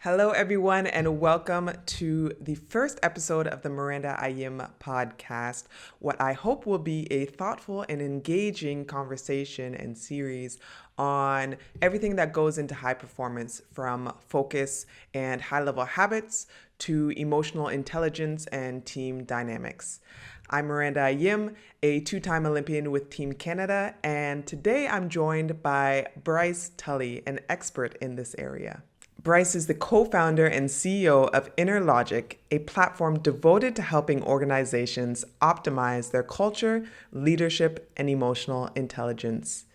Hello, everyone, and welcome to the first episode of the Miranda Ayim Podcast. What I hope will be a thoughtful and engaging conversation and series on everything that goes into high performance, from focus and high level habits to emotional intelligence and team dynamics. I'm Miranda Ayim, a two-time Olympian with Team Canada, and today I'm joined by Bryce Tully, an expert in this area. Bryce is the co-founder and CEO of innerlogic, a platform devoted to helping organizations optimize their culture, leadership, and emotional intelligence.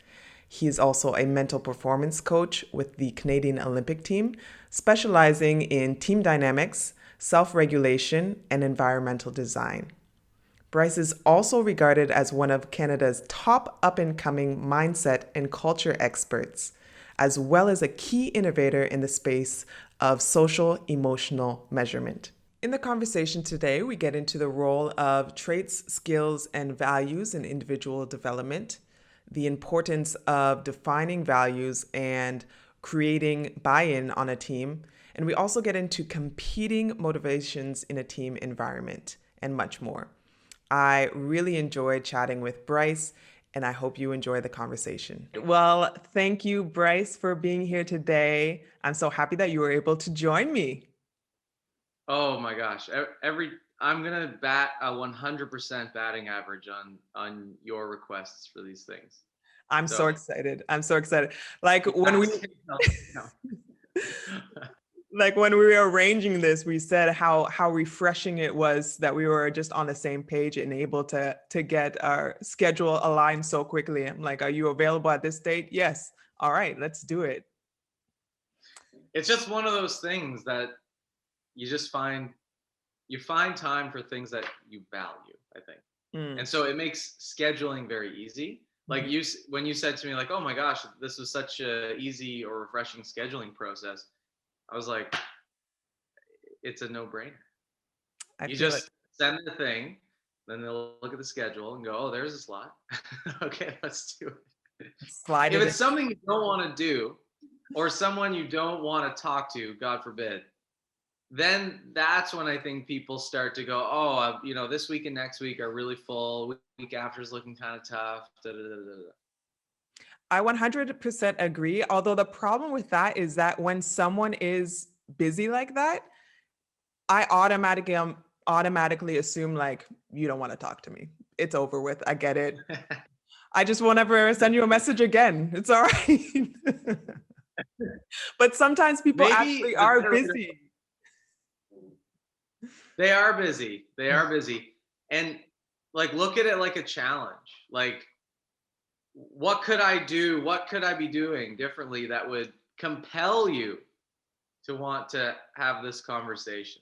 He is also a mental performance coach with the Canadian Olympic team, specializing in team dynamics, self-regulation, and environmental design. Bryce is also regarded as one of Canada's top up-and-coming mindset and culture experts, as well as a key innovator in the space of social emotional measurement. In the conversation today, we get into the role of traits, skills, and values in individual development, the importance of defining values and creating buy-in on a team, and we also get into competing motivations in a team environment, and much more. I really enjoyed chatting with Bryce, and I hope you enjoy the conversation. Well, thank you, Bryce, for being here today. I'm so happy that you were able to join me. Oh my gosh. I'm going to bat a 100% batting average on your requests for these things. I'm so excited. Like when we like when we were arranging this, we said how refreshing it was that we were just on the same page and able to get our schedule aligned so quickly. I'm like, are you available at this date? Yes. All right, let's do it. It's just one of those things that you just find time for things that you value, I think. And so it makes scheduling very easy. Like when you said to me like, oh my gosh, this was such a easy or refreshing scheduling process, I was like, it's a no-brainer. You just send the thing, then they'll look at the schedule and go, oh, there's a slot. Okay, let's do it. Slide if it it's something you don't want to do, or someone you don't want to talk to, God forbid, then that's when I think people start to go, oh, this week and next week are really full. Week after is looking kind of tough. I 100% agree. Although the problem with that is that when someone is busy like that, I automatically assume like, you don't want to talk to me. It's over with. I get it. I just won't ever send you a message again. It's all right. But sometimes people actually are busy. They are busy. And like, look at it like a challenge. Like, what could I do? What could I be doing differently that would compel you to want to have this conversation?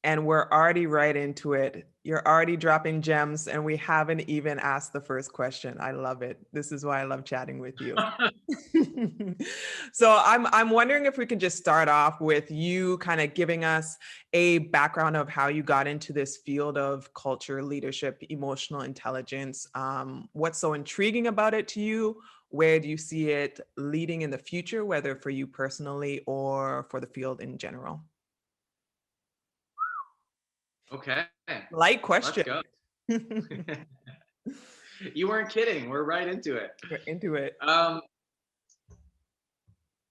And we're already right into it. You're already dropping gems, and we haven't even asked the first question. I love it. This is why I love chatting with you. So I'm wondering if we can just start off with you kind of giving us a background of how you got into this field of culture, leadership, emotional intelligence. What's so intriguing about it to you? Where do you see it leading in the future, whether for you personally or for the field in general? Okay. Light question. Let's go. You weren't kidding. We're right into it. We're into it.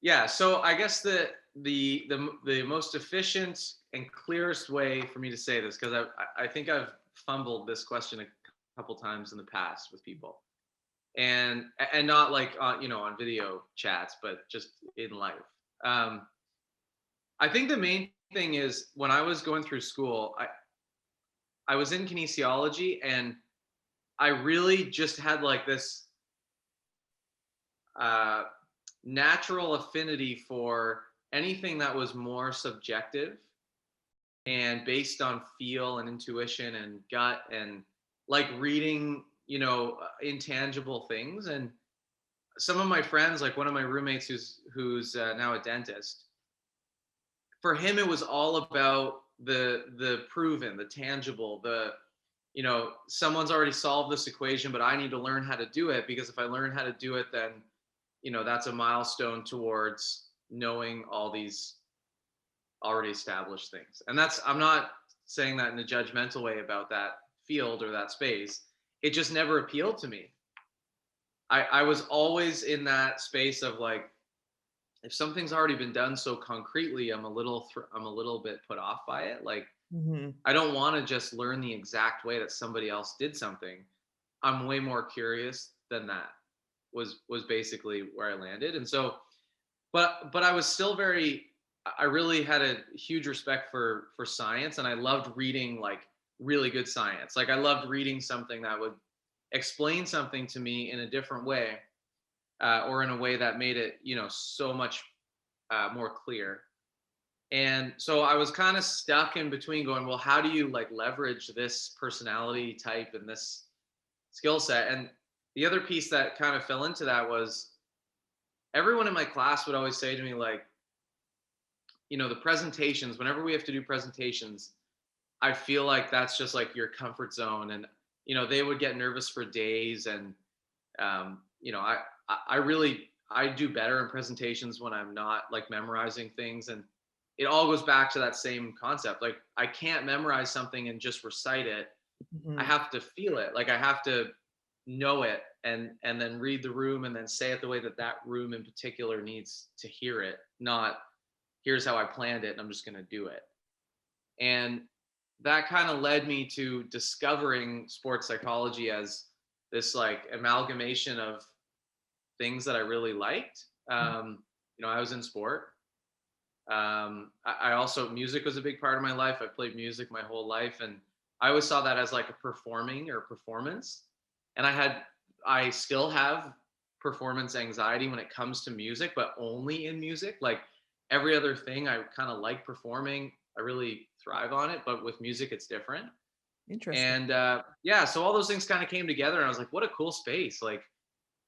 Yeah. So I guess the most efficient and clearest way for me to say this, because I think I've fumbled this question a couple times in the past with people, and not like on video chats, but just in life. I think the main thing is when I was going through school, I was in kinesiology, and I really just had like this natural affinity for anything that was more subjective and based on feel and intuition and gut and like reading, intangible things. And some of my friends, like one of my roommates who's now a dentist, for him it was all about the proven, the tangible, someone's already solved this equation, but I need to learn how to do it, because if I learn how to do it, then that's a milestone towards knowing all these already established things. And I'm not saying that in a judgmental way about that field or that space. It just never appealed to me. I was always in that space of like, if something's already been done so concretely, I'm a little bit put off by it. Like, Mm-hmm. I don't want to just learn the exact way that somebody else did something. I'm way more curious than that. Was basically where I landed. And so, but I was still I really had a huge respect for science, and I loved reading like really good science. Like I loved reading something that would explain something to me in a different way, or in a way that made it, so much more clear. And so I was kind of stuck in between going, well, how do you like leverage this personality type and this skill set? And the other piece that kind of fell into that was everyone in my class would always say to me, like, the presentations, whenever we have to do presentations, I feel like that's just like your comfort zone. And, they would get nervous for days. And, I do better in presentations when I'm not like memorizing things. And it all goes back to that same concept. Like I can't memorize something and just recite it. I Mm-hmm. have to feel it. Like I have to know it and then read the room and then say it the way that room in particular needs to hear it, not here's how I planned it and I'm just going to do it. And that kind of led me to discovering sports psychology as this like amalgamation of things that I really liked. I was in sport. I also, music was a big part of my life. I played music my whole life, and I always saw that as like a performance. And I still have performance anxiety when it comes to music, but only in music. Like every other thing, I kind of like performing. I really thrive on it, but with music, it's different. Interesting. And yeah, so all those things kind of came together, and I was like, what a cool space. Like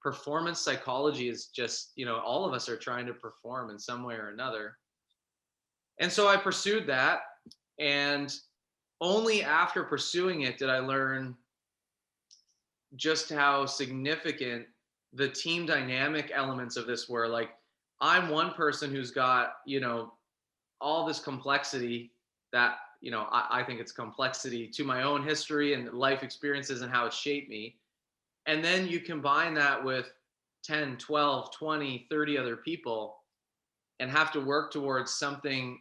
performance psychology is just, all of us are trying to perform in some way or another. And so I pursued that. And only after pursuing it did I learn just how significant the team dynamic elements of this were. Like, I'm one person who's got, all this complexity that, I think it's complexity to my own history and life experiences and how it shaped me. And then you combine that with 10, 12, 20, 30 other people and have to work towards something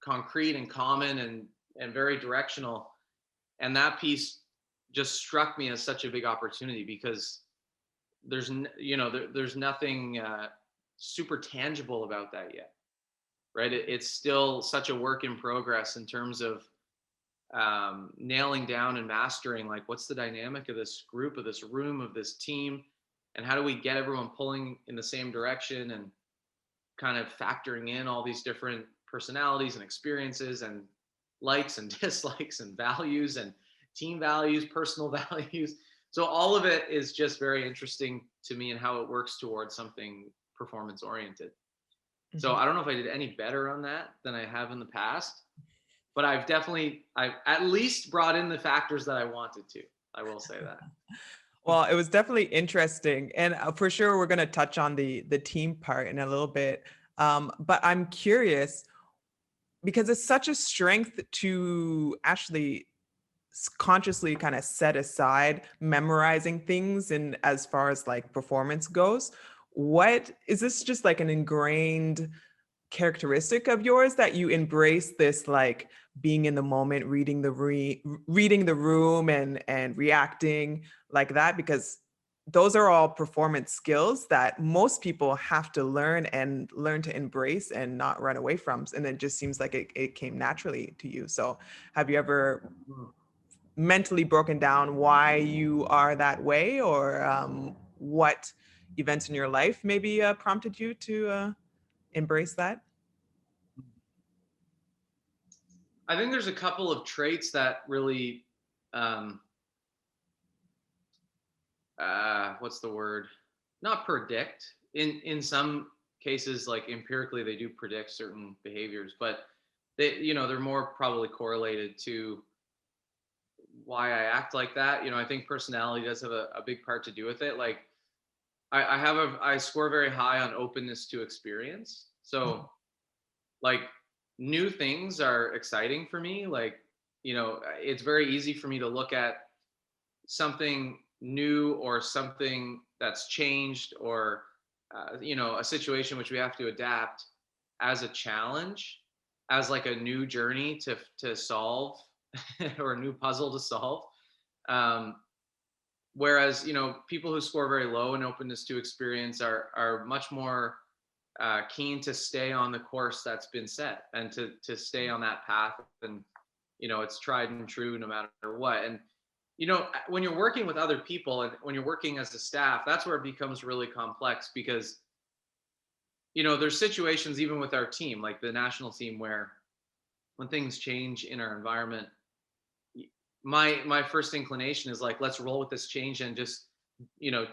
concrete and common and very directional. And that piece just struck me as such a big opportunity because there's nothing super tangible about that yet, right? It's still such a work in progress in terms of nailing down and mastering like what's the dynamic of this group, of this room, of this team, and how do we get everyone pulling in the same direction and kind of factoring in all these different personalities and experiences and likes and dislikes and values and team values, personal values. So all of it is just very interesting to me and how it works towards something performance oriented. So Mm-hmm. I don't know if I did any better on that than I have in the past, but I've at least brought in the factors that I wanted to. I will say that. Well, it was definitely interesting, and for sure we're going to touch on the team part in a little bit. But I'm curious because it's such a strength to actually consciously kind of set aside memorizing things, and as far as like performance goes, what is this just like an ingrained characteristic of yours that you embrace this like being in the moment, reading the room and reacting like that? Because those are all performance skills that most people have to learn and learn to embrace and not run away from, and it just seems like it came naturally to you. So have you ever mentally broken down why you are that way, or what events in your life maybe prompted you to embrace that? I think there's a couple of traits that really, um, what's the word? Not predict. In some cases, like empirically, they do predict certain behaviors, but they're more probably correlated to why I act like that. I think personality does have a big part to do with it. Like I score very high on openness to experience. So like new things are exciting for me. Like, it's very easy for me to look at something new or something that's changed or, a situation which we have to adapt as a challenge, as like a new journey to solve or a new puzzle to solve. Um, Whereas, people who score very low in openness to experience are much more keen to stay on the course that's been set and to stay on that path. And, it's tried and true no matter what. And, when you're working with other people and when you're working as a staff, that's where it becomes really complex because, there's situations even with our team, like the national team, where when things change in our environment, my first inclination is like, let's roll with this change and just, you know,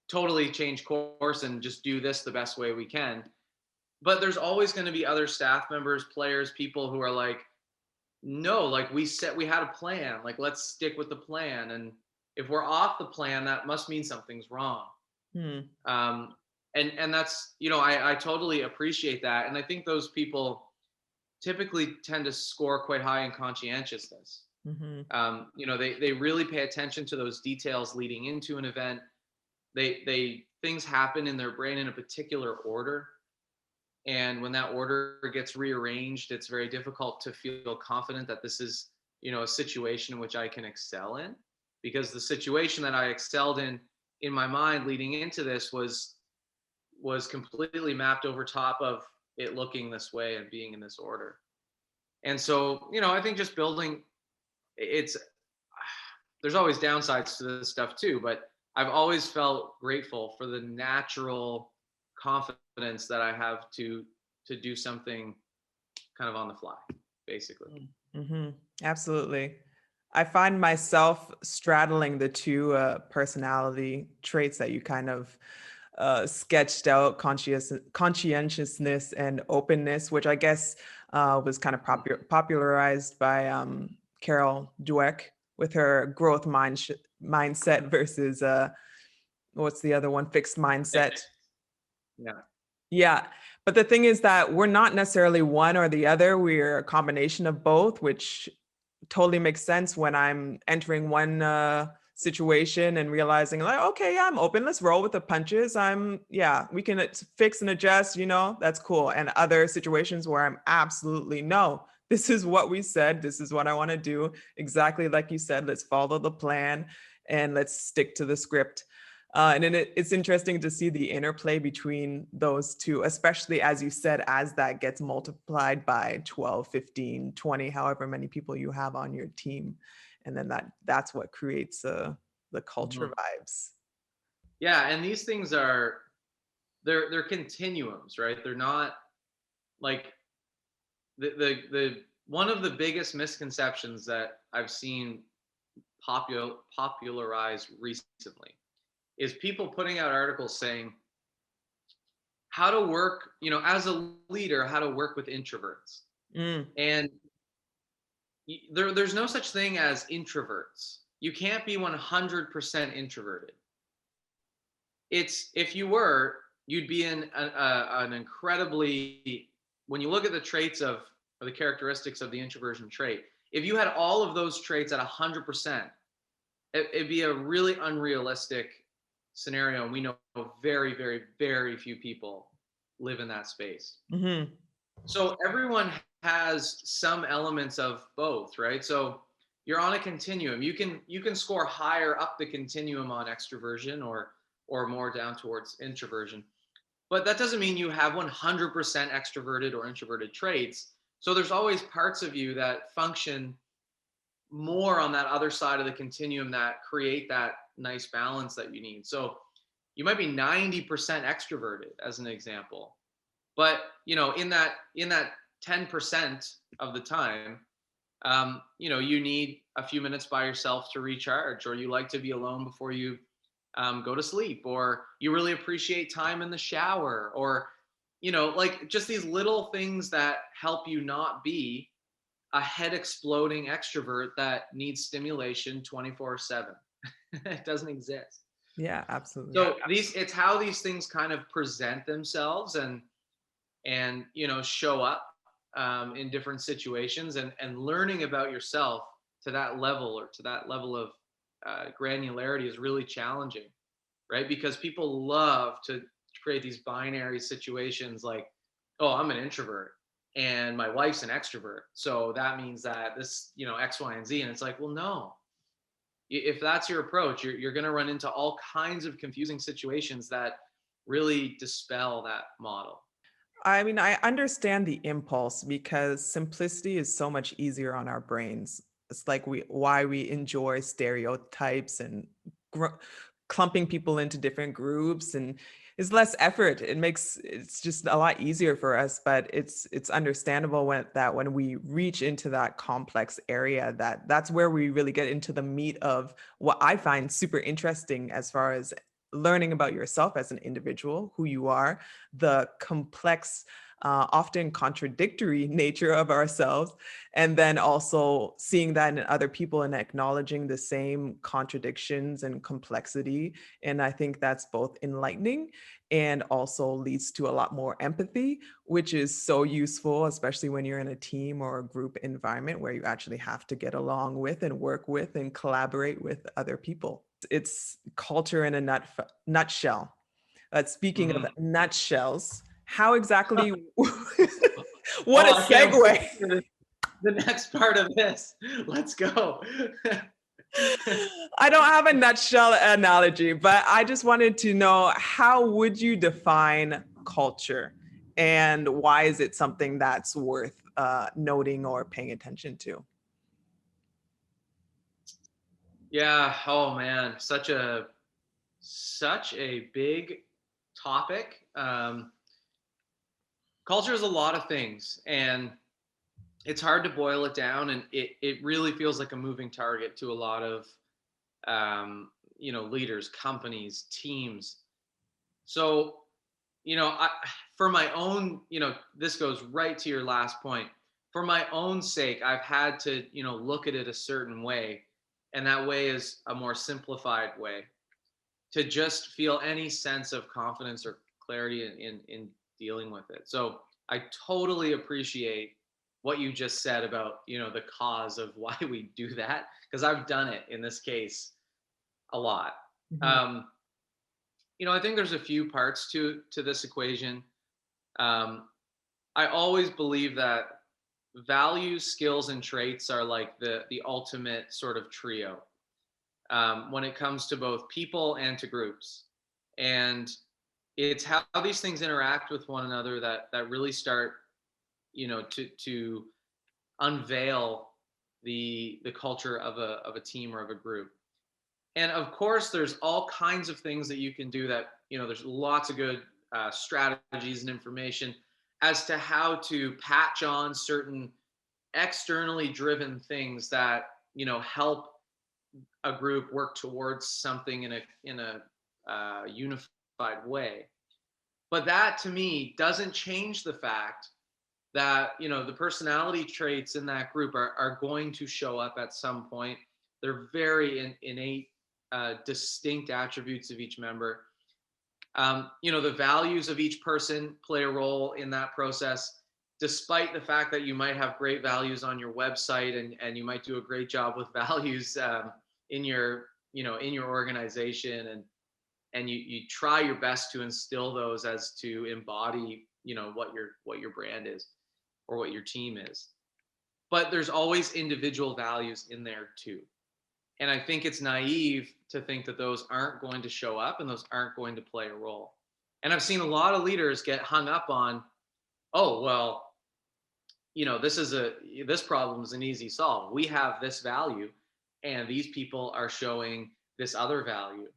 totally change course and just do this the best way we can. But there's always going to be other staff members, players, people who are like, no, like we had a plan, like let's stick with the plan. And if we're off the plan, that must mean something's wrong. Hmm. And that's, I totally appreciate that. And I think those people typically tend to score quite high in conscientiousness. Mm-hmm. They really pay attention to those details leading into an event. They things happen in their brain in a particular order. And when that order gets rearranged, it's very difficult to feel confident that this is, a situation in which I can excel in, because the situation that I excelled in my mind leading into this was completely mapped over top of it looking this way and being in this order. And so, I think just building, there's always downsides to this stuff too, but I've always felt grateful for the natural confidence that I have to do something kind of on the fly, basically. Mm-hmm. Absolutely. I find myself straddling the two personality traits that you kind of sketched out: conscientiousness and openness, which I guess was kind of popularized by Carol Dweck with her growth mindset versus what's the other one? Fixed mindset. Yeah. Yeah. But the thing is that we're not necessarily one or the other. We're a combination of both, which totally makes sense when I'm entering one situation and realizing like, okay, yeah, I'm open. Let's roll with the punches. We can fix and adjust, that's cool. And other situations where I'm absolutely no, this is what we said. This is what I want to do. Exactly like you said, let's follow the plan and let's stick to the script. And then it's interesting to see the interplay between those two, especially as you said, as that gets multiplied by 12, 15, 20, however many people you have on your team. And then that's what creates the culture vibes. Yeah. And these things they're continuums, right? They're not like the one of the biggest misconceptions that I've seen popularized recently is people putting out articles saying how to work, as a leader, how to work with introverts. And there's no such thing as introverts. You can't be 100% introverted. If you were, you'd be in an incredibly, when you look at the traits or the characteristics of the introversion trait, if you had all of those traits at 100%, it'd be a really unrealistic scenario. And we know very, very, very few people live in that space. Mm-hmm. So everyone has some elements of both, right? So you're on a continuum. You can score higher up the continuum on extroversion or more down towards introversion. But that doesn't mean you have 100% extroverted or introverted traits. So there's always parts of you that function more on that other side of the continuum that create that nice balance that you need. So you might be 90% extroverted as an example, but in that 10% of the time, you need a few minutes by yourself to recharge, or you like to be alone before you go to sleep, or you really appreciate time in the shower, or like just these little things that help you not be a head exploding extrovert that needs stimulation 24/7. It doesn't exist. Yeah, absolutely. So it's how these things kind of present themselves and show up. in different situations, and learning about yourself to that level, or to that level of granularity, is really challenging, right? Because people love to create these binary situations like, oh, I'm an introvert and my wife's an extrovert, so that means that this, X, Y, and Z. And it's like, well, no. If that's your approach, you're going to run into all kinds of confusing situations that really dispel that model. I mean, I understand the impulse because simplicity is so much easier on our brains. It's like why we enjoy stereotypes and gr- clumping people into different groups, and it's less effort. It's just a lot easier for us, but it's understandable when we reach into that complex area, that's where we really get into the meat of what I find super interesting as far as learning about yourself as an individual, who you are, the complex, often contradictory nature of ourselves, and then also seeing that in other people and acknowledging the same contradictions and complexity. And I think that's both enlightening and also leads to a lot more empathy, which is so useful, especially when you're in a team or a group environment where you actually have to get along with and work with and collaborate with other people. It's culture in a nutshell. Speaking of Mm-hmm. nutshells, how exactly, what Oh, a I can't wait segue. for the next part of this. Let's go. I don't have a nutshell analogy, but I just wanted to know, how would you define culture, and why is it something that's worth noting or paying attention to? Yeah. Oh man, such a big topic. Culture is a lot of things, and it's hard to boil it down, and it really feels like a moving target to a lot of leaders, companies, teams. So, I, for my own, this goes right to your last point. For my own sake, I've had to, look at it a certain way, and that way is a more simplified way, to just feel any sense of confidence or clarity in dealing with it. So I totally appreciate what you just said about, the cause of why we do that, because I've done it in this case a lot. Mhm. Um, I think there's a few parts to this equation. Um, I always believe that values, skills, and traits are like the ultimate sort of trio, when it comes to both people and to groups. And it's how these things interact with one another that really start, to unveil the culture of a team or of a group. And of course, there's all kinds of things that you can do, that, there's lots of good strategies and information as to how to patch on certain externally driven things that, help a group work towards something in a unified way. But that, to me, doesn't change the fact that, the personality traits in that group are going to show up at some point. They're very innate, distinct attributes of each member. The values of each person play a role in that process, despite the fact that you might have great values on your website, and you might do a great job with values, in your in your organization, and you try your best to instill those as to embody, what your brand is, or what your team is. But there's always individual values in there too. And I think it's naive to think that those aren't going to show up and those aren't going to play a role. And I've seen a lot of leaders get hung up on, oh, well, this problem is an easy solve. We have this value, and these people are showing this other value.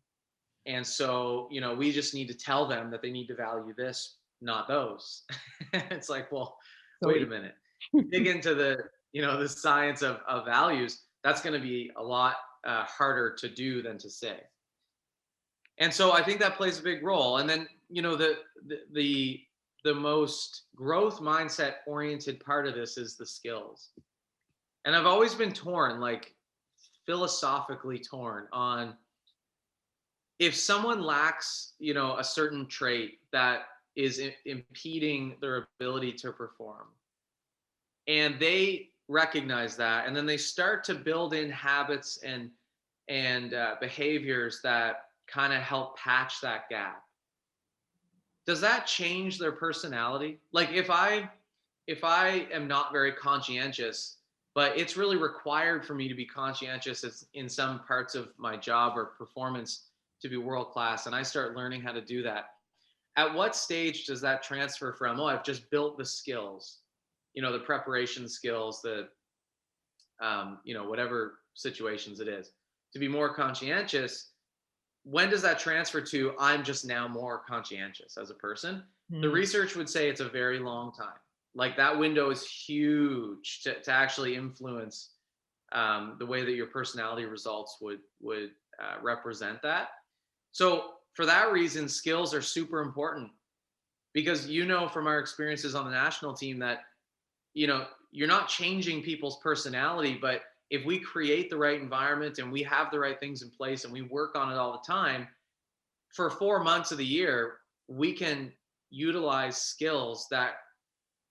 And so, we just need to tell them that they need to value this, not those. It's like, well, So wait a minute. You dig into the science of values, that's going to be a lot harder to do than to say. And so I think that plays a big role. And then, the most growth mindset oriented part of this is the skills. And I've always been torn, like philosophically torn, on if someone lacks, a certain trait that is impeding their ability to perform. And they recognize that, and then they start to build in habits and behaviors that kind of help patch that gap. Does that change their personality? Like if I am not very conscientious, but it's really required for me to be conscientious in some parts of my job or performance to be world class, and I start learning how to do that, at what stage does that transfer from, oh, I've just built the skills, the preparation skills, the whatever situations it is, to be more conscientious? When does that transfer to, I'm just now more conscientious as a person? The research would say it's a very long time. Like that window is huge to actually influence the way that your personality results would represent that. So for that reason, skills are super important, because from our experiences on the national team that you're not changing people's personality, but if we create the right environment and we have the right things in place and we work on it all the time, for 4 months of the year, we can utilize skills that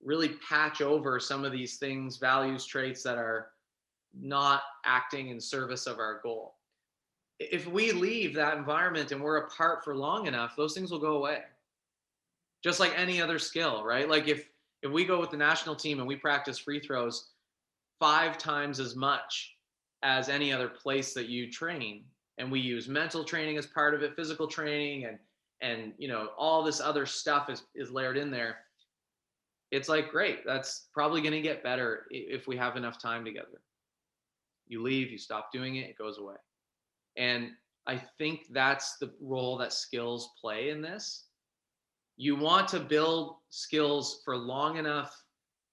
really patch over some of these things, values, traits that are not acting in service of our goal. If we leave that environment and we're apart for long enough, those things will go away. Just like any other skill, right? Like if we go with the national team and we practice free throws 5 times as much as any other place that you train, and we use mental training as part of it, physical training, and all this other stuff is layered in there, it's like, great, that's probably going to get better if we have enough time together. You leave, you stop doing it, it goes away. And I think that's the role that skills play in this. You want to build skills for long enough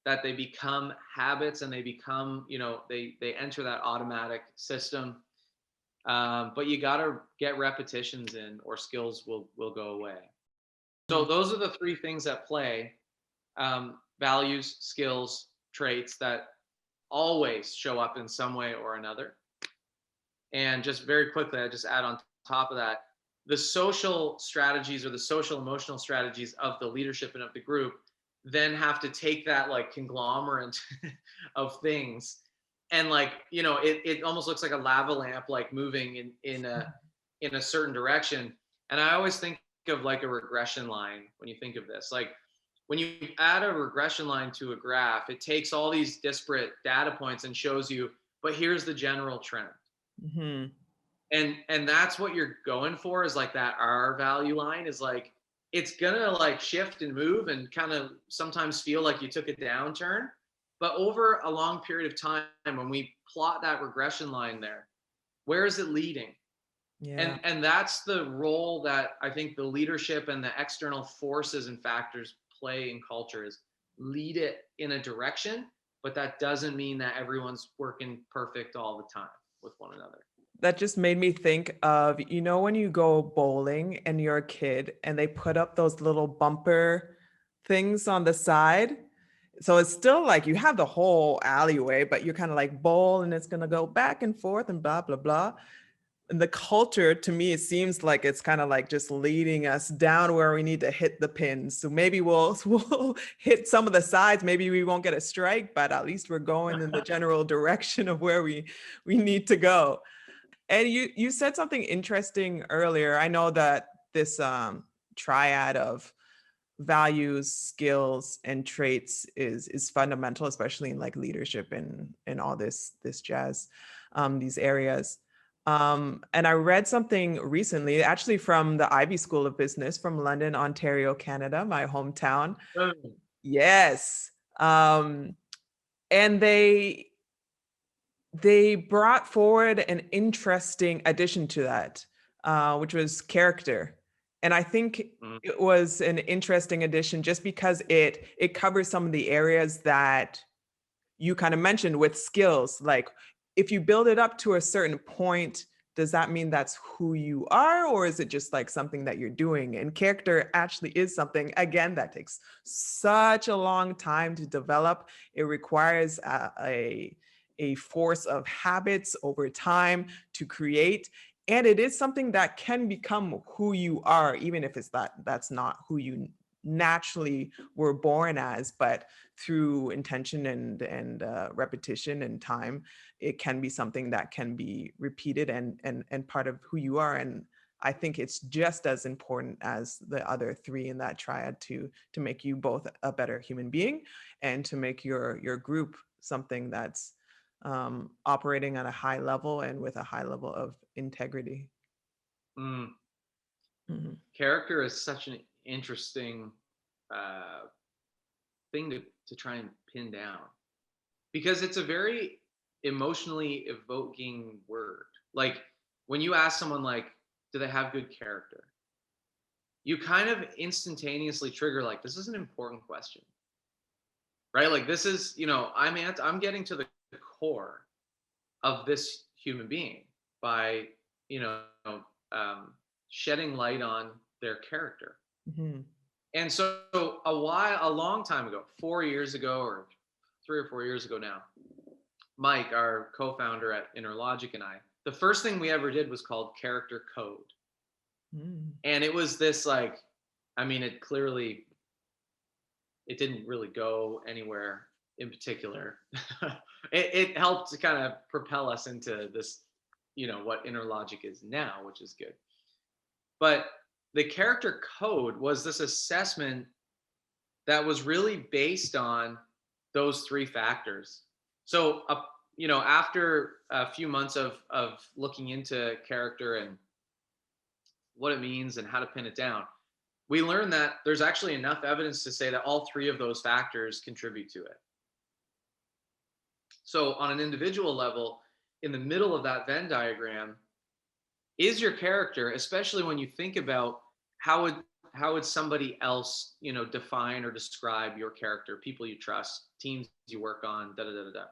that they become habits and they become, they enter that automatic system. But you got to get repetitions in, or skills will go away. So those are the 3 things at play: values, skills, traits that always show up in some way or another. And just very quickly, I just add on top of that, the social strategies or the social emotional strategies of the leadership and of the group then have to take that like conglomerate of things, and it almost looks like a lava lamp, like moving in a certain direction. And I always think of like a regression line when you think of this. Like when you add a regression line to a graph, it takes all these disparate data points and shows you, but here's the general trend. Mm-hmm. And that's what you're going for, is like that R value line is like, it's gonna like shift and move and kind of sometimes feel like you took a downturn, but over a long period of time, when we plot that regression line there, where is it leading? Yeah. And that's the role that I think the leadership and the external forces and factors play in culture, is lead it in a direction, but that doesn't mean that everyone's working perfect all the time with one another. That just made me think of, when you go bowling and you're a kid and they put up those little bumper things on the side. So it's still like you have the whole alleyway, but you're kind of like bowl and it's going to go back and forth and blah, blah, blah. And the culture, to me, it seems like it's kind of like just leading us down where we need to hit the pins. So maybe we'll hit some of the sides. Maybe we won't get a strike, but at least we're going in the general direction of where we need to go. And you said something interesting earlier. I know that this triad of values, skills, and traits is fundamental, especially in like leadership and all this jazz, these areas. And I read something recently, actually from the Ivy School of Business from London, Ontario, Canada, my hometown. Oh. Yes. And they brought forward an interesting addition to that, which was character. And I think it was an interesting addition just because it covers some of the areas that you kind of mentioned with skills. Like if you build it up to a certain point, does that mean that's who you are, or is it just like something that you're doing? And character actually is something, again, that takes such a long time to develop. It requires a force of habits over time to create. And it is something that can become who you are, even if that's not who you naturally were born as, but through intention and repetition and time, it can be something that can be repeated and part of who you are. And I think it's just as important as the other three in that triad to make you both a better human being and to make your group something that's operating at a high level and with a high level of integrity. Mm. Mm-hmm. Character is such an interesting uh, thing to try and pin down because it's a very emotionally evoking word. Like when you ask someone like, do they have good character? You kind of instantaneously trigger like, this is an important question, right? Like this is, I'm getting to the core of this human being by, you know, um, shedding light on their character. Mm-hmm. And so a long time ago, 4 years ago, or 3 or 4 years ago now, Mike, our co-founder at Innerlogic, and I, the first thing we ever did was called character code. Mm. And it was this like, I mean, it didn't really go anywhere in particular. it helped to kind of propel us into this, what Innerlogic is now, which is good. But the character code was this assessment that was really based on those three factors. So, after a few months of looking into character and what it means and how to pin it down, we learned that there's actually enough evidence to say that all three of those factors contribute to it. So, on an individual level, in the middle of that Venn diagram is your character, especially when you think about how would somebody else, define or describe your character, people you trust, teams you work on, da da da da.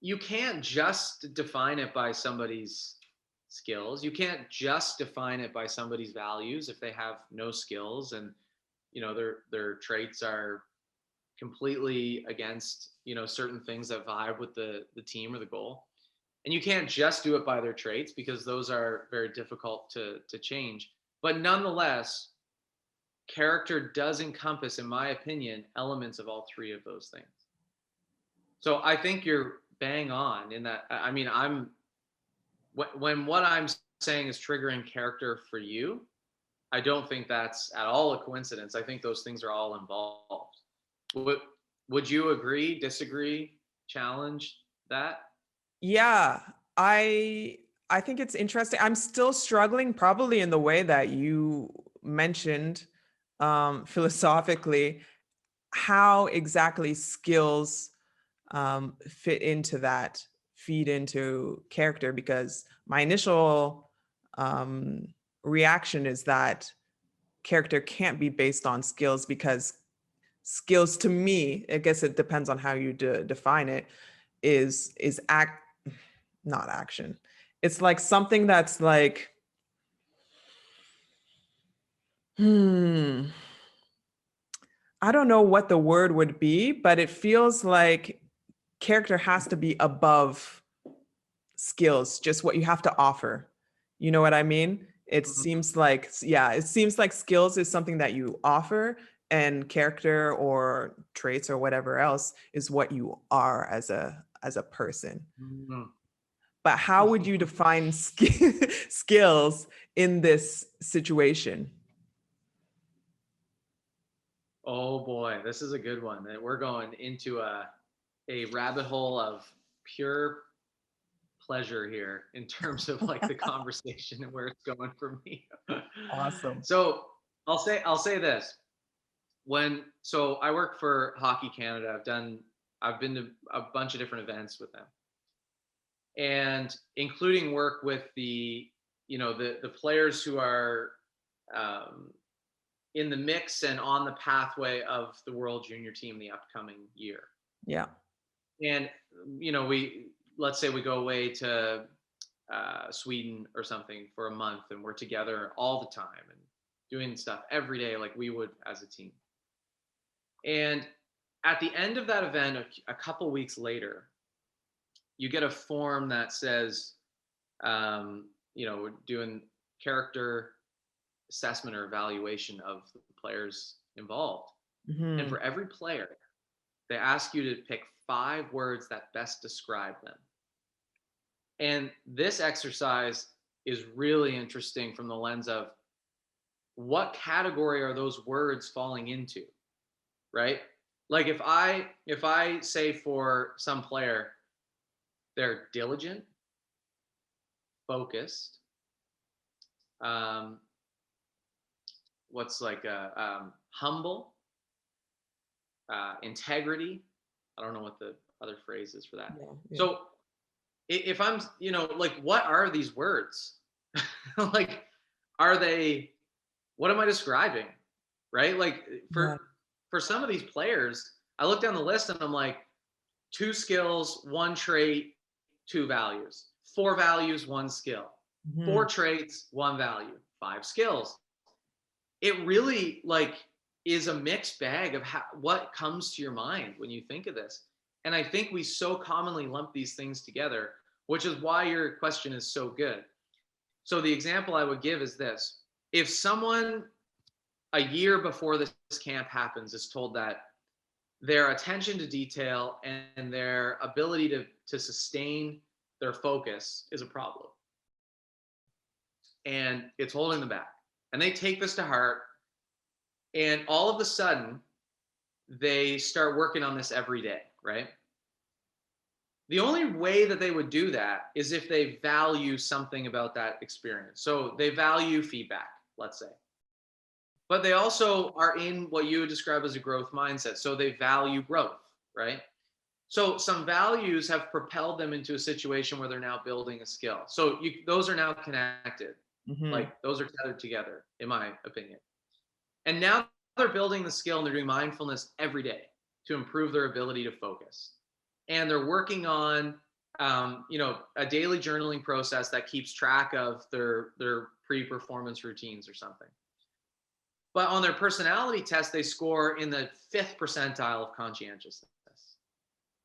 You can't just define it by somebody's skills. You can't just define it by somebody's values if they have no skills and their traits are completely against certain things that vibe with the team or the goal. And you can't just do it by their traits because those are very difficult to change. But nonetheless, character does encompass, in my opinion, elements of all three of those things. So I think you're bang on in that. I mean, when what I'm saying is triggering character for you, I don't think that's at all a coincidence. I think those things are all involved. Would you agree, disagree, challenge that? Yeah, I think it's interesting. I'm still struggling probably in the way that you mentioned philosophically how exactly skills fit into that, feed into character, because my initial reaction is that character can't be based on skills because skills to me, I guess it depends on how you define it, is not action. It's like something that's like, I don't know what the word would be, but it feels like character has to be above skills, just what you have to offer. You know what I mean? It Mhm. seems like, yeah, it seems like skills is something that you offer, and character or traits or whatever else is what you are as a person. Mhm. But how would you define skills in this situation? Oh boy, this is a good one. We're going into a rabbit hole of pure pleasure here in terms of like the conversation and where it's going for me. Awesome. So I'll say this. So I work for Hockey Canada. I've been to a bunch of different events with them. And including work with the players who are um, in the mix and on the pathway of the World Junior Team the upcoming year. Yeah. And we let's say we go away to Sweden or something for a month, and we're together all the time and doing stuff every day like we would as a team. And at the end of that event, a couple weeks later, you get a form that says, we're doing character assessment or evaluation of the players involved. And Mm-hmm. for every player, they ask you to pick 5 words that best describe them. And this exercise is really interesting from the lens of what category are those words falling into, right? Like if I say for some player, they're diligent, focused, um, what's like a humble, integrity. I don't know what the other phrase is for that. Yeah, yeah. So if I'm, like, what are these words? Like, are they? What am I describing? Right? Like Yeah. for some of these players, I look down the list and I'm like, 2 skills, 1 trait, 2 values, 4 values, 1 skill, 4 Mm-hmm. traits, 1 value, 5 skills. It really like is a mixed bag of what comes to your mind when you think of this. And I think we so commonly lump these things together, which is why your question is so good. So the example I would give is this. If someone a year before this camp happens is told that their attention to detail and their ability to sustain their focus is a problem, and it's holding them back, and they take this to heart, and all of a sudden they start working on this every day, right? The only way that they would do that is if they value something about that experience. So they value feedback, let's say, but they also are in what you would describe as a growth mindset. So they value growth, right? So some values have propelled them into a situation where they're now building a skill. So those are now connected. Mm-hmm. Like those are tethered together, in my opinion. And now they're building the skill and they're doing mindfulness every day to improve their ability to focus. And they're working on, a daily journaling process that keeps track of their pre-performance routines or something. But on their personality test, they score in the 5th percentile of conscientiousness,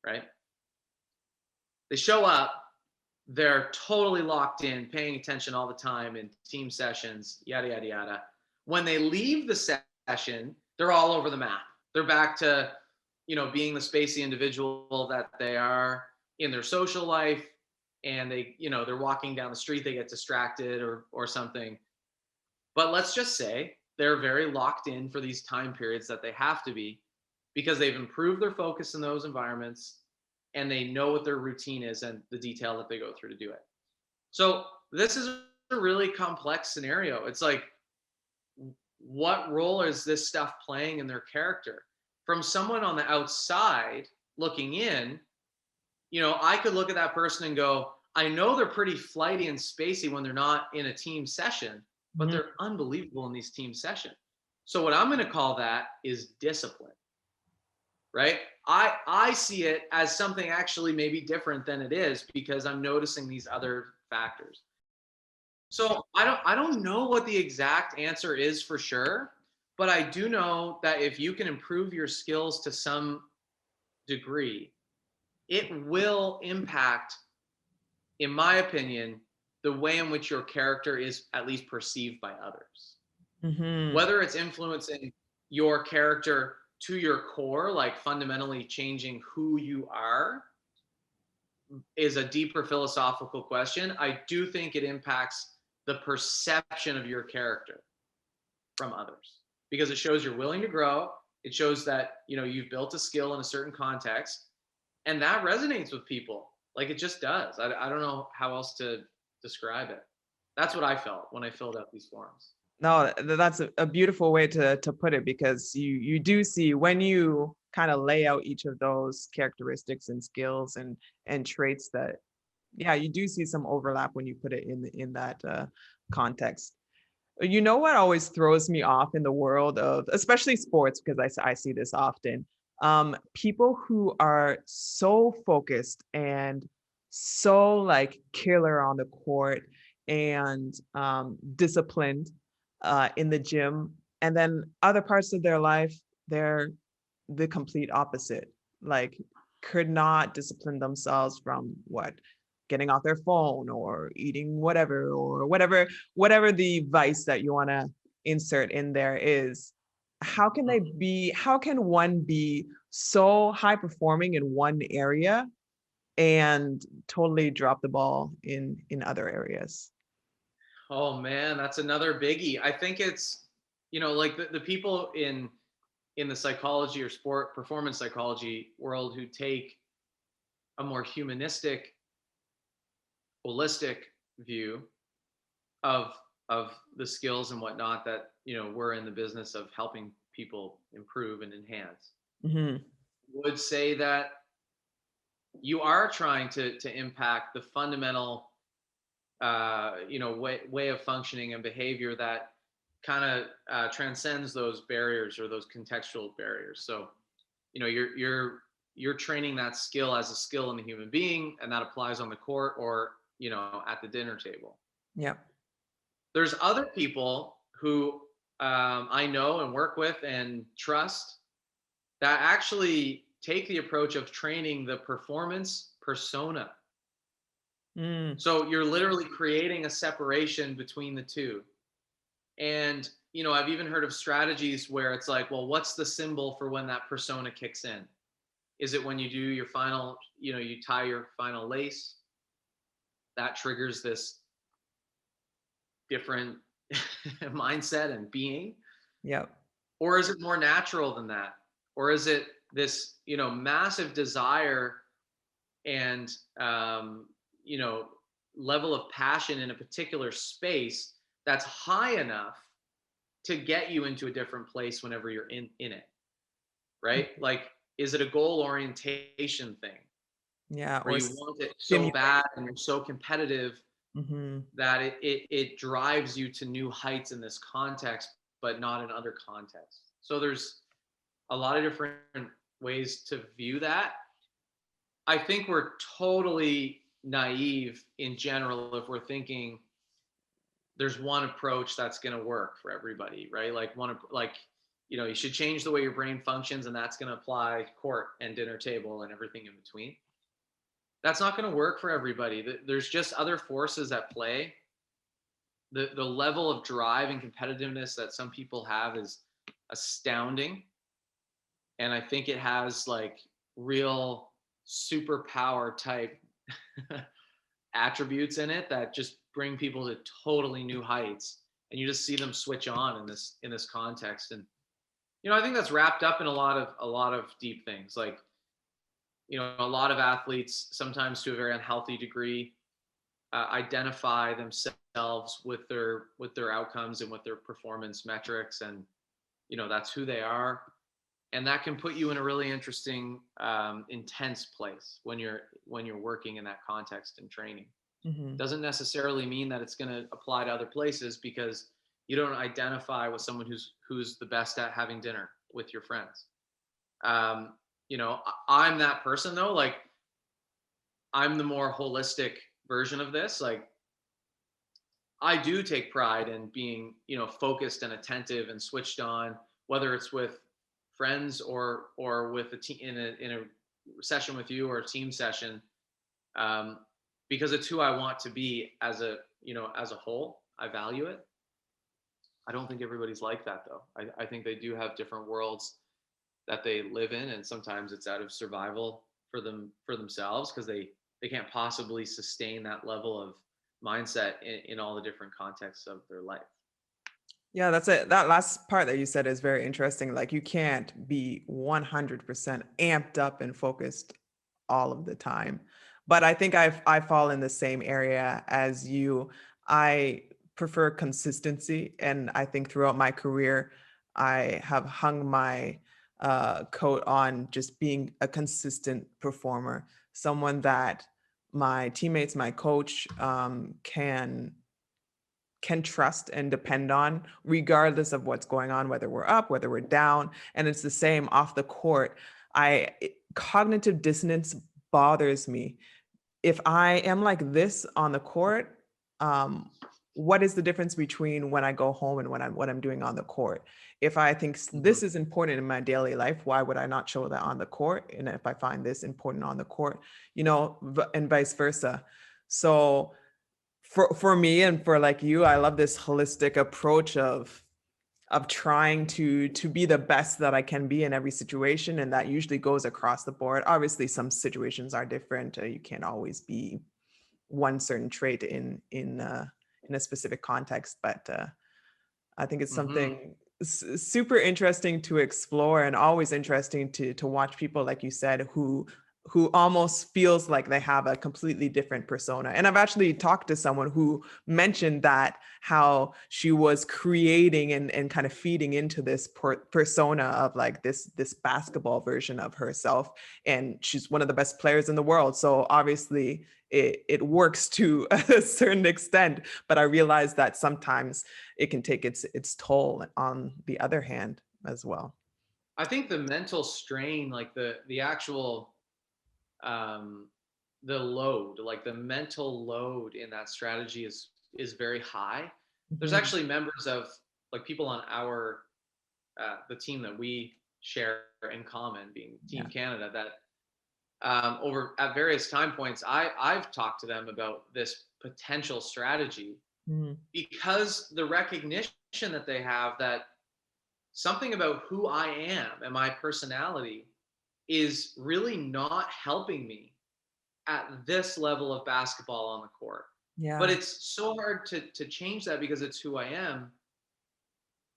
right? They show up, they're totally locked in, paying attention all the time in team sessions, yada, yada, yada. When they leave the session, they're all over the map. They're back to, being the spacey individual that they are in their social life. And they're walking down the street, they get distracted or something. But let's just say they're very locked in for these time periods that they have to be, because they've improved their focus in those environments and they know what their routine is and the detail that they go through to do it. So this is a really complex scenario. It's like, what role is this stuff playing in their character? From someone on the outside looking in, I could look at that person and go, I know they're pretty flighty and spacey when they're not in a team session, but Mm-hmm. they're unbelievable in these team sessions. So what I'm going to call that is discipline, right? I see it as something actually maybe different than it is because I'm noticing these other factors. So I don't know what the exact answer is for sure, but I do know that if you can improve your skills to some degree, it will impact, in my opinion, the way in which your character is at least perceived by others. Mm-hmm. Whether it's influencing your character to your core, like fundamentally changing who you are, is a deeper philosophical question. I do think it impacts the perception of your character from others because it shows you're willing to grow. It shows that, you've built a skill in a certain context, and that resonates with people. Like it just does. I don't know how else to describe it. That's what I felt when I filled out these forms. No, that's a beautiful way to put it, because you do see when you kind of lay out each of those characteristics and skills and traits that, yeah, you do see some overlap when you put it in that context. You know what always throws me off in the world of, especially sports, because I see this often, people who are so focused and so like killer on the court and disciplined in the gym, and then other parts of their life, they're the complete opposite. Like, could not discipline themselves from getting off their phone or eating whatever the vice that you want to insert in there is. how can one be so high performing in one area and totally drop the ball in other areas? Oh man, that's another biggie. I think it's, like the people in the psychology or sport performance psychology world who take a more humanistic, holistic view of the skills and whatnot that we're in the business of helping people improve and enhance, Mm-hmm. would say that you are trying to impact the fundamental way of functioning and behavior that kind of transcends those barriers or those contextual barriers. So you're training that skill as a skill in the human being, and that applies on the court or at the dinner table. Yep. There's other people who I know and work with and trust that actually take the approach of training the performance persona. Mm. So you're literally creating a separation between the two. And I've even heard of strategies where it's like, well, what's the symbol for when that persona kicks in? Is it when you do your final, you tie your final lace? That triggers this different mindset and being. Yep. Or is it more natural than that? Or is it this, massive desire and, level of passion in a particular space that's high enough to get you into a different place whenever you're in it, right? Like, is it a goal orientation thing? Yeah. Where you want it so bad and you're so competitive that it drives you to new heights in this context, but not in other contexts. So there's a lot of different ways to view that. I think we're totally naive in general if we're thinking there's one approach that's going to work for everybody, right? You should change the way your brain functions, and that's going to apply court and dinner table and everything in between. That's not going to work for everybody. There's just other forces at play. The level of drive and competitiveness that some people have is astounding. And I think it has like real superpower type attributes in it that just bring people to totally new heights. And you just see them switch on in this context. And I think that's wrapped up in a lot of deep things. Like, a lot of athletes, sometimes to a very unhealthy degree, identify themselves with their outcomes and with their performance metrics, and that's who they are. And that can put you in a really interesting, intense place when you're working in that context and training. Doesn't necessarily mean that it's going to apply to other places, because you don't identify with someone who's the best at having dinner with your friends. I'm that person though. Like, I'm the more holistic version of this. Like, I do take pride in being, focused and attentive and switched on, whether it's with friends or with a team in a session with you or a team session, because it's who I want to be as a whole. I value it. I don't think everybody's like that though. I think they do have different worlds that they live in, and sometimes it's out of survival for themselves, because they can't possibly sustain that level of mindset in all the different contexts of their life. Yeah, that's it. That last part that you said is very interesting. Like, you can't be 100% amped up and focused all of the time. But I think I fall in the same area as you. I prefer consistency, and I think throughout my career, I have hung my coat on just being a consistent performer, someone that my teammates, my coach, can trust and depend on, regardless of what's going on, whether we're up, whether we're down. And it's the same off the court. Cognitive dissonance bothers me. If I am like this on the court, what is the difference between when I go home and what I'm doing on the court? If I think this is important in my daily life, why would I not show that on the court? And if I find this important on the court, and vice versa. So for me and for like you, I love this holistic approach of trying to be the best that I can be in every situation, and that usually goes across the board. Obviously, some situations are different. You can't always be one certain trait in a specific context, but I think it's Mm-hmm. something super interesting to explore, and always interesting to watch people, like you said, who almost feels like they have a completely different persona. And I've actually talked to someone who mentioned that, how she was creating and kind of feeding into this persona of like this basketball version of herself, and she's one of the best players in the world. So obviously it works to a certain extent, but I realized that sometimes it can take its toll on the other hand as well. I think the mental strain, like the actual um, the load, like the mental load in that strategy is very high. There's Mhm. actually members of like people on our the team that we share in common, being Team Yeah. Canada, that over at various time points, I've talked to them about this potential strategy Mhm. because the recognition that they have that something about who I am and my personality is really not helping me at this level of basketball on the court. But Yeah. it's so hard to change that because it's who I am,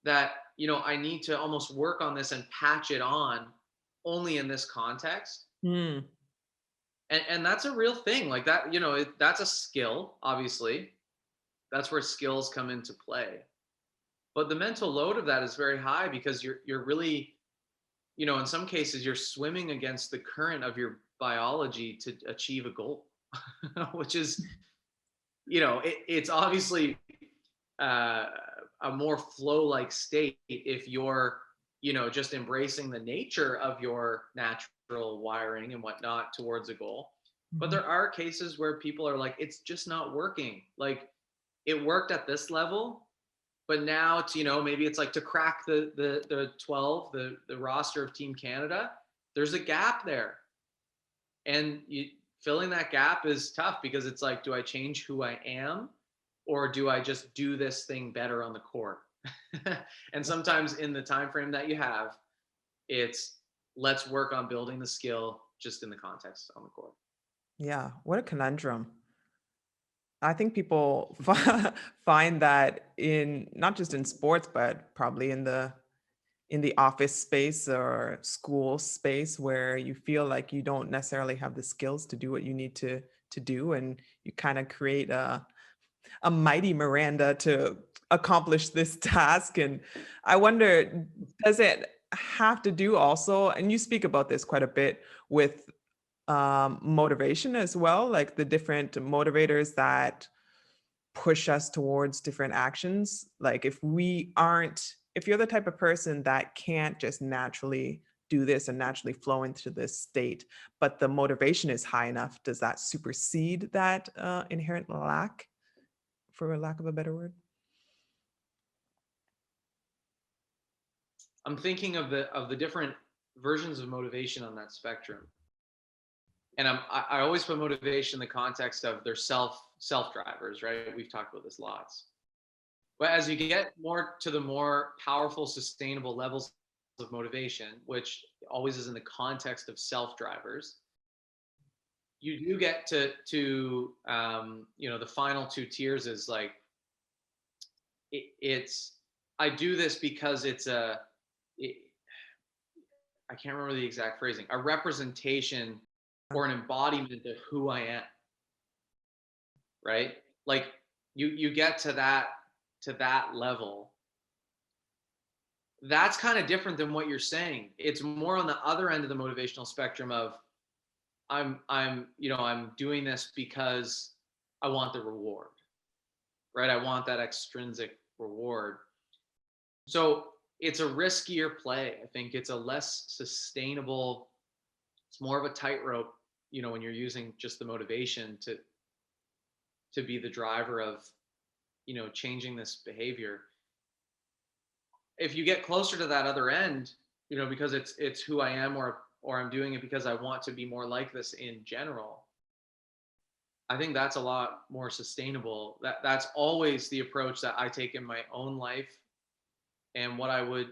that I need to almost work on this and patch it on only in this context. Mm. And that's a real thing, like that, that's a skill, obviously. That's where skills come into play. But the mental load of that is very high because you're really, in some cases you're swimming against the current of your biology to achieve a goal, which is, it's obviously uh, a more flow like state if you're, just embracing the nature of your natural wiring and whatnot towards a goal. But Mhm. there are cases where people are like, it's just not working. Like, it worked at this level, but now it's, maybe it's like to crack the 12, the roster of Team Canada, there's a gap there. And filling that gap is tough because it's like, do I change who I am, or do I just do this thing better on the court? And sometimes in the time frame that you have, it's let's work on building the skill just in the context on the court. Yeah, what a conundrum. I think people find that in not just in sports, but probably in the office space or school space, where you feel like you don't necessarily have the skills to do what you need to do, and you kind of create a mighty Miranda to accomplish this task. And I wonder, does it have to do also, and you speak about this quite a bit, with motivation as well, like the different motivators that push us towards different actions? Like if you're the type of person that can't just naturally do this and naturally flow into this state, but the motivation is high enough, does that supersede that inherent lack, for a lack of a better word? I'm thinking of the different versions of motivation on that spectrum. And I always put motivation in the context of their self drivers, right? We've talked about this lots. But as you get more to the more powerful, sustainable levels of motivation, which always is in the context of self drivers, you do get to the final two tiers is like it's I do this because it, I can't remember the exact phrasing, a representation or an embodiment of who I am, right? Like you get to that level. That's kind of different than what you're saying. It's more on the other end of the motivational spectrum of I'm doing this because I want the reward, right? I want that extrinsic reward. So it's a riskier play. I think it's a less sustainable, it's more of a tightrope, when you're using just the motivation to be the driver of, changing this behavior. If you get closer to that other end, because it's who I am, or I'm doing it because I want to be more like this in general, I think that's a lot more sustainable. That's always the approach that I take in my own life And what I would,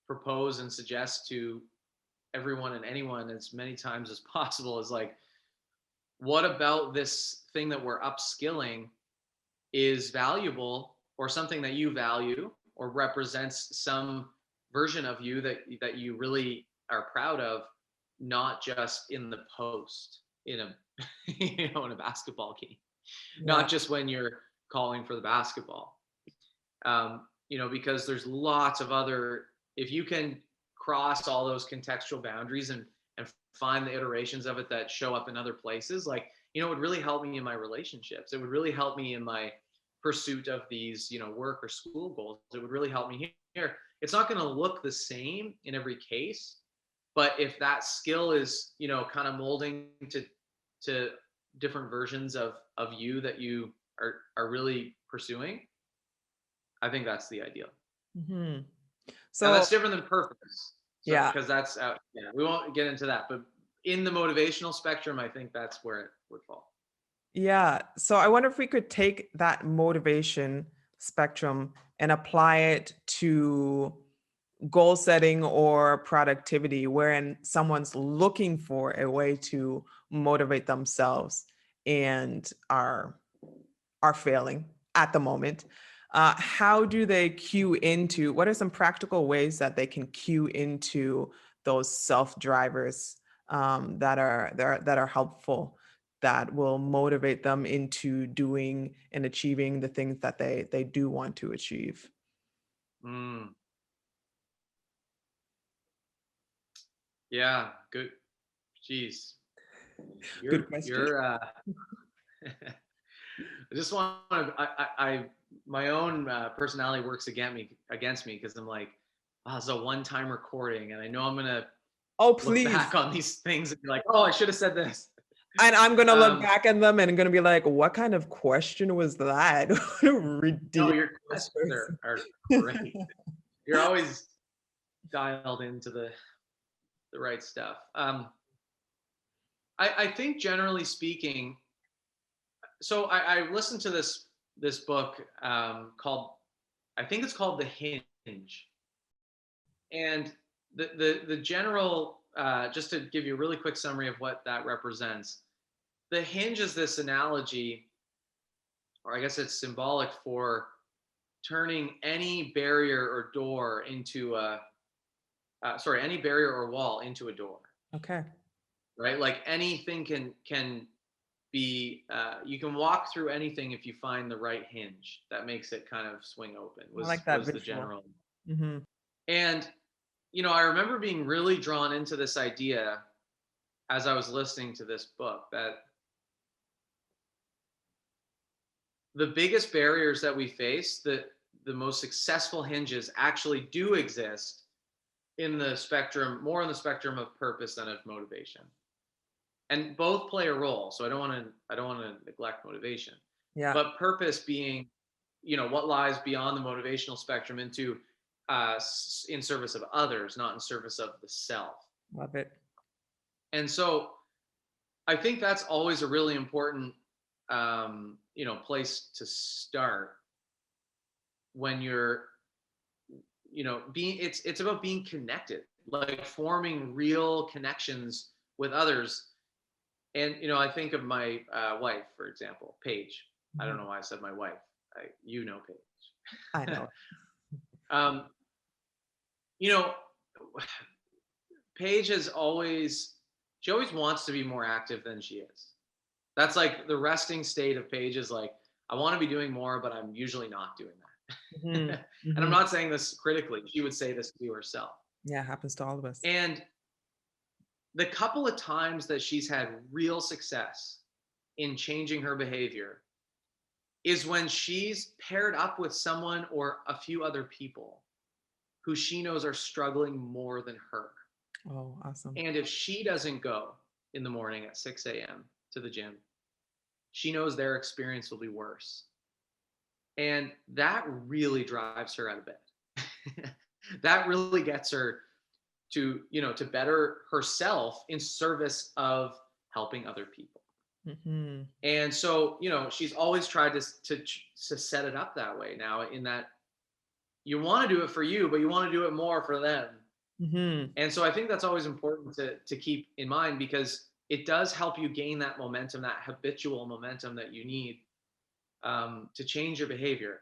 propose and suggest to everyone and anyone as many times as possible is like, what about this thing that we're upskilling is valuable, or something that you value or represents some version of you that you really are proud of, not just in the post in a in a basketball game, Yeah. not just when you're calling for the basketball. Because there's lots of other, if you can cross all those contextual boundaries and find the iterations of it that show up in other places, like, it would really help me in my relationships. It would really help me in my pursuit of these, work or school goals. It would really help me here. It's not going to look the same in every case, but if that skill is, kind of molding to different versions of you that you are really pursuing, I think that's the ideal. Hmm. Now So that's different than purpose. So yeah, because that's we won't get into that, but in the motivational spectrum, I think that's where it would fall. yeah. So I wonder if we could take that motivation spectrum and apply it to goal setting or productivity, wherein someone's looking for a way to motivate themselves and are failing at the moment. How do they cue into, what are some practical ways that they can cue into those self drivers that are helpful, that will motivate them into doing and achieving the things that they do want to achieve? Mm, yeah, good. Jeez, Good you're question. you're. I just want to. I my own personality works against me because I'm like, oh, it's a one-time recording, and I know I'm gonna Oh, look please. back on these things and be like, oh, I should have said this. And I'm gonna look Um, back at them and I'm gonna be like, what kind of question was that? What a no, ridiculous your questions are person. great. You're always dialed into the right stuff. I think generally speaking, so I listened to this book called, I think it's called The Hinge, and the general, just to give you a really quick summary of what that represents. The hinge is this analogy, or I guess it's symbolic for turning any barrier or door into any barrier or wall into a door, Okay. right? Like anything can be, you can walk through anything if you find the right hinge that makes it kind of swing open. I Was like that was the visual. general. Hmm. And I remember being really drawn into this idea as I was listening to this book, that the biggest barriers that we face, the most successful hinges actually do exist in the spectrum, more in the spectrum of purpose than of motivation. And both play a role. So I don't want to neglect motivation. Yeah. But purpose being, what lies beyond the motivational spectrum into in service of others, not in service of the self. Love it. And so I think that's always a really important place to start when you're, being, it's about being connected, like forming real connections with others. And I think of my wife, for example, Paige. I don't Mhm. know why I said my wife. I Paige. know. um, you know, Paige she always wants to be more active than she is. That's like the resting state of Paige, is like, I want to be doing more, but I'm usually not doing Hmm. that. And I'm Hmm. not saying this critically. She would say this to herself. Yeah, happens to all of us. And the couple of times that she's had real success in changing her behavior is when she's paired up with someone or a few other people who she knows are struggling more than her. Oh, awesome. And if she doesn't go in the morning at 6 a.m. to the gym, she knows their experience will be worse. And that really drives her out of bed. That really gets her to better herself in service of helping other people. Hmm. And so, she's always tried to set it up that way now, in that, you want to do it for you, but you want to do it more for them. Mm-hmm. And so I think that's always important to keep in mind, because it does help you gain that momentum, that habitual momentum that you need to change your behavior.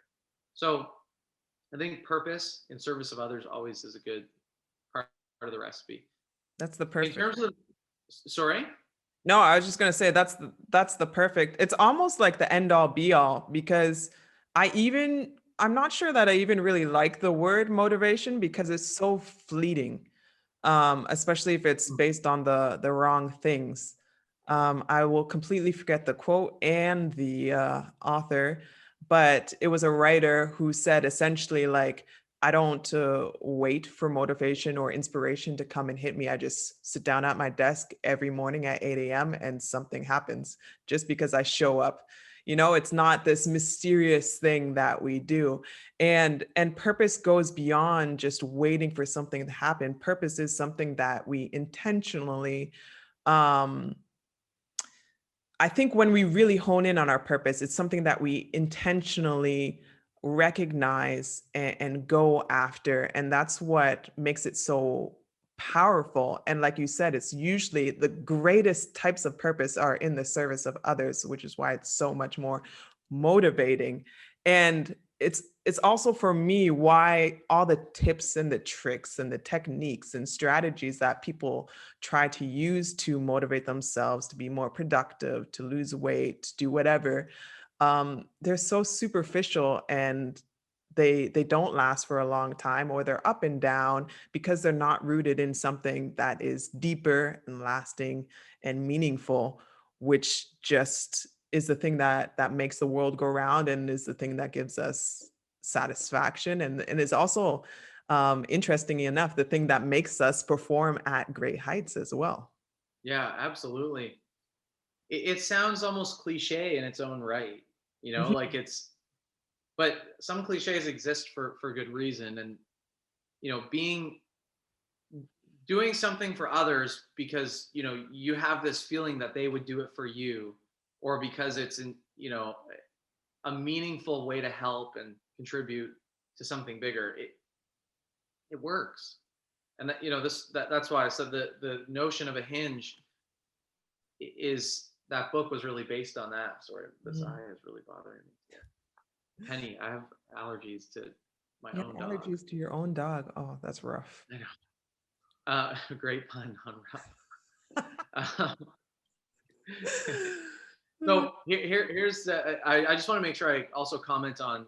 So I think purpose in service of others always is a good part of the recipe. That's the In perfect. terms of, sorry? No, I was just gonna say that's the perfect. It's almost like the end all be all, because I'm not sure that I even really like the word motivation because it's so fleeting, especially if it's based on the wrong things. I will completely forget the quote and the author, but it was a writer who said essentially like, I don't wait for motivation or inspiration to come and hit me. I just sit down at my desk every morning at 8 a.m. and something happens just because I show up. It's not this mysterious thing that we do. And purpose goes beyond just waiting for something to happen. Purpose is something that we intentionally um I think when we really hone in on our purpose, it's something that we intentionally recognize and go after. And that's what makes it so powerful. And like you said, it's usually the greatest types of purpose are in the service of others, which is why it's so much more motivating. And it's also for me why all the tips and the tricks and the techniques and strategies that people try to use to motivate themselves to be more productive, to lose weight, to do whatever, they're so superficial and they don't last for a long time, or they're up and down because they're not rooted in something that is deeper and lasting and meaningful, which just is the thing that makes the world go round and is the thing that gives us satisfaction and is also interestingly enough, the thing that makes us perform at great heights as well. Yeah, absolutely. It sounds almost cliche in its own right, like Mhm. but some cliches exist for good reason. And, being doing something for others because, you have this feeling that they would do it for you, or because it's a meaningful way to help and contribute to something bigger. It works. And that's why I said the notion of a hinge is, that book was really based on that. Sorry, this Mhm. eye is really bothering me. Penny, I have allergies to my You have own dog. allergies to your own dog. Oh, that's rough. I know. Great pun on rough. So here's I just want to make sure I also comment on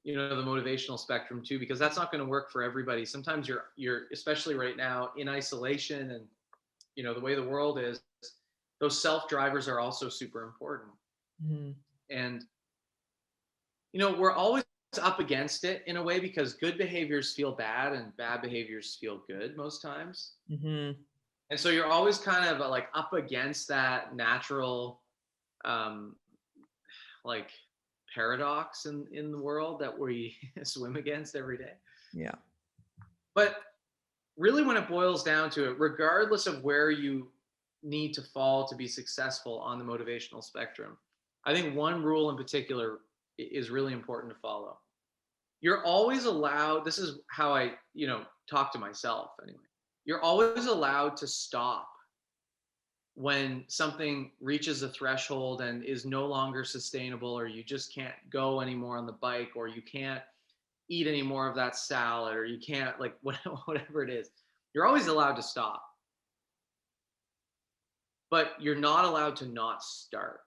the motivational spectrum too, because that's not going to work for everybody. Sometimes you're especially right now in isolation, and the way the world is, those self drivers are also super important. Mhm. And we're always up against it in a way, because good behaviors feel bad and bad behaviors feel good most times. Mhm. And so you're always kind of like up against that natural um like paradox in the world that we swim against every day. Yeah. But really, when it boils down to it, regardless of where you need to fall to be successful on the motivational spectrum, I think one rule in particular is really important to follow. You're always allowed, this is how I, talk to myself anyway. You're always allowed to stop when something reaches a threshold and is no longer sustainable, or you just can't go anymore on the bike, or you can't eat any more of that salad, or you can't, like, whatever it is. You're always allowed to stop, but you're not allowed to not start,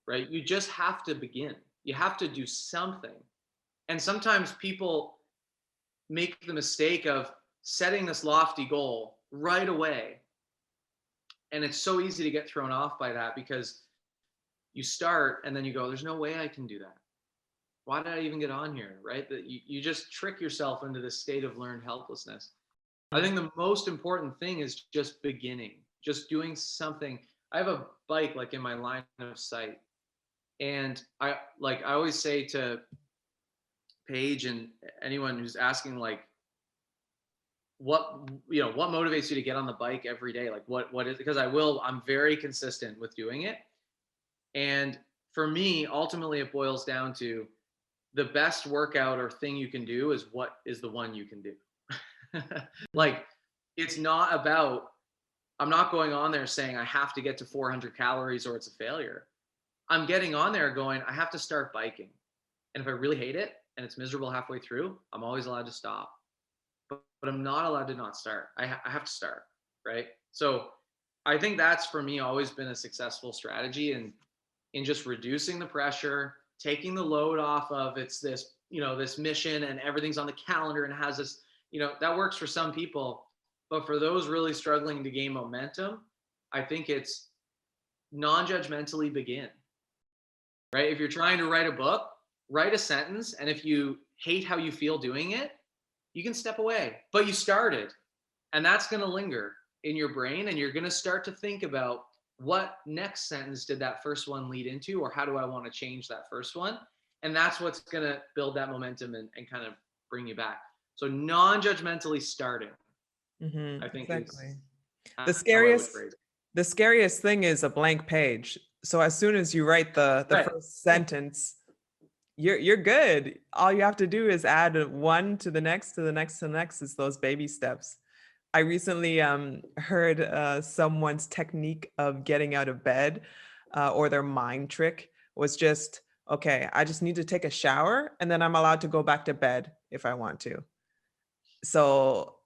right? You just have to begin. You have to do something. And sometimes people make the mistake of setting this lofty goal right away. And it's so easy to get thrown off by that, because you start and then you go, there's no way I can do that. Why did I even get on here? Right? That you just trick yourself into this state of learned helplessness. I think the most important thing is just beginning, just doing something. I have a bike like in my line of sight. And I always say to Paige and anyone who's asking, like, what motivates you to get on the bike every day? Like what is, because I'm very consistent with doing it. And for me, ultimately it boils down to the best workout or thing you can do is what is the one you can do. Like, it's not about, I'm not going on there saying I have to get to 400 calories or it's a failure. I'm getting on there going, I have to start biking. And if I really hate it and it's miserable halfway through, I'm always allowed to stop. But I'm not allowed to not start. I have to start, right? So I think that's, for me, always been a successful strategy in just reducing the pressure, taking the load off of it's this, this mission and everything's on the calendar and has this, that works for some people. But for those really struggling to gain momentum, I think it's non-judgmentally begin, right? If you're trying to write a book, write a sentence. And if you hate how you feel doing it, you can step away, but you started, and that's going to linger in your brain. And you're going to start to think about, what next sentence did that first one lead into? Or how do I want to change that first one? And that's what's going to build that momentum and kind of bring you back. So non-judgmentally starting, I think exactly. is The scariest thing is a blank page. So as soon as you write the right. first sentence, you're good. All you have to do is add one to the next, to the next, to the next. It's those baby steps. I recently heard someone's technique of getting out of bed, or their mind trick was just, okay, I just need to take a shower and then I'm allowed to go back to bed if I want to. So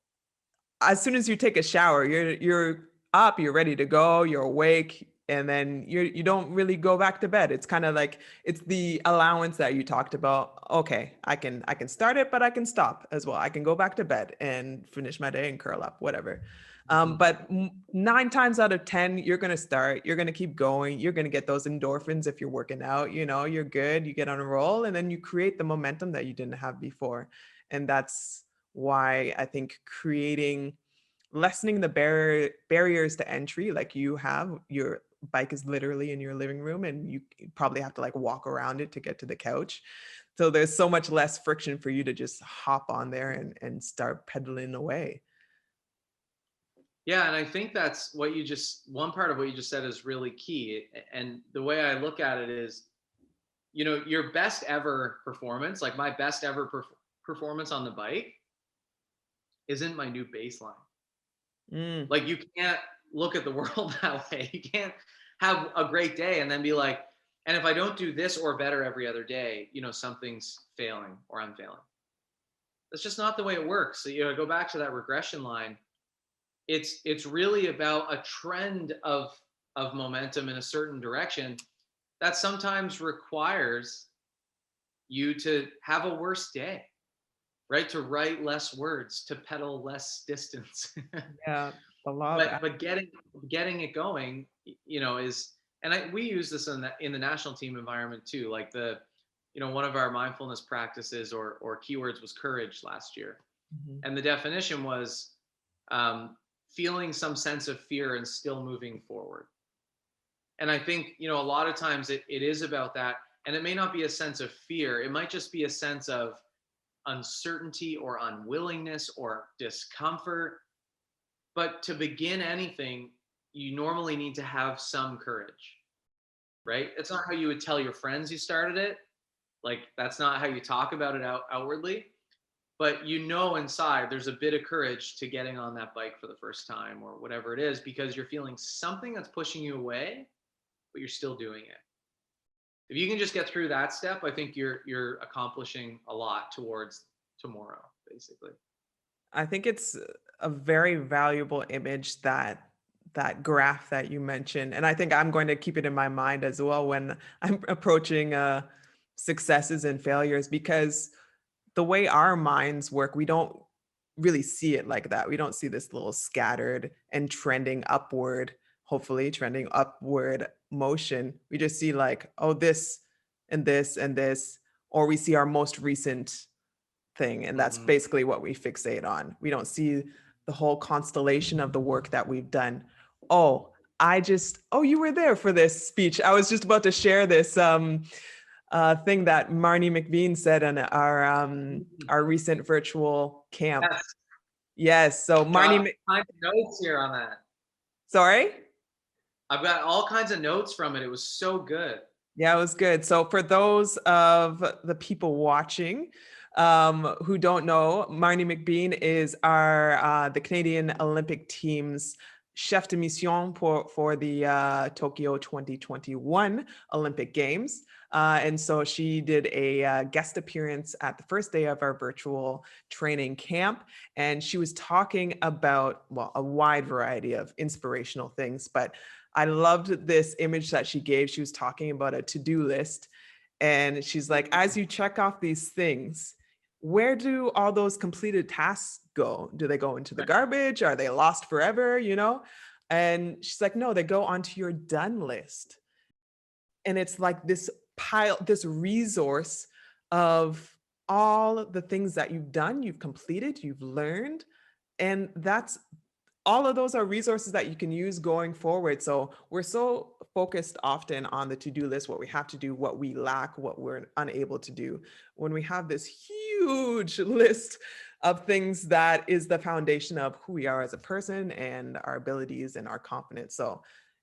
as soon as you take a shower, you're up, you're ready to go, you're awake, and then you don't really go back to bed. It's kind of like, it's the allowance that you talked about. Okay, I can start it, but I can stop as well. I can go back to bed and finish my day and curl up, whatever. But 9 times out of 10, you're going to start, you're going to keep going. You're going to get those endorphins if you're working out, you're good, you get on a roll, and then you create the momentum that you didn't have before. And that's why I think lessening the barriers to entry, like you have, your bike is literally in your living room and you probably have to like walk around it to get to the couch. So there's so much less friction for you to just hop on there and start pedaling away. Yeah, and I think that's one part of what you just said is really key. And the way I look at it is, your best ever performance, like my best ever performance on the bike, isn't my new baseline. Like, you can't look at the world that way. You can't have a great day and then be like, and if I don't do this or better every other day, something's failing or I'm failing. That's just not the way it works. So, go back to that regression line. It's really about a trend of momentum in a certain direction that sometimes requires you to have a worse day, right? To write less words, to pedal less distance. Yeah, the law of but getting it going, is, and we use this in the national team environment too. Like one of our mindfulness practices or keywords was courage last year, and the definition was feeling some sense of fear and still moving forward. And I think, a lot of times it is about that. And it may not be a sense of fear. It might just be a sense of uncertainty or unwillingness or discomfort. But to begin anything, you normally need to have some courage, right? It's not how you would tell your friends you started it. Like, that's not how you talk about it outwardly. But inside there's a bit of courage to getting on that bike for the first time or whatever it is, because you're feeling something that's pushing you away, but you're still doing it. If you can just get through that step, I think you're accomplishing a lot towards tomorrow, basically. I think it's a very valuable image, that graph that you mentioned. And I think I'm going to keep it in my mind as well when I'm approaching successes and failures, because the way our minds work, we don't really see it like that. We don't see this little scattered and trending upward, hopefully trending upward motion. We just see like, oh, this and this and this, or we see our most recent thing. And that's basically what we fixate on. We don't see the whole constellation of the work that we've done. Oh, you were there for this speech. I was just about to share this thing that Marnie McBean said in our recent virtual camp. Yes. So Marnie, notes here on that. Sorry? I've got all kinds of notes from it. It was so good. Yeah, it was good. So for those of the people watching who don't know, Marnie McBean is our the Canadian Olympic team's chef de mission for the Tokyo 2021 Olympic Games. And so she did a guest appearance at the first day of our virtual training camp. And she was talking about, well, a wide variety of inspirational things, but I loved this image that she gave. She was talking about a to-do list. And she's like, as you check off these things, where do all those completed tasks go? Do they go into the garbage? Are they lost forever? And she's like, no, they go onto your done list. And it's like this pile, this resource of all the things that you've done, you've completed, you've learned. And that's all of those are resources that you can use going forward. So we're so focused often on the to-do list, what we have to do, what we lack, what we're unable to do. When we have this huge list of things that is the foundation of who we are as a person and our abilities and our confidence. So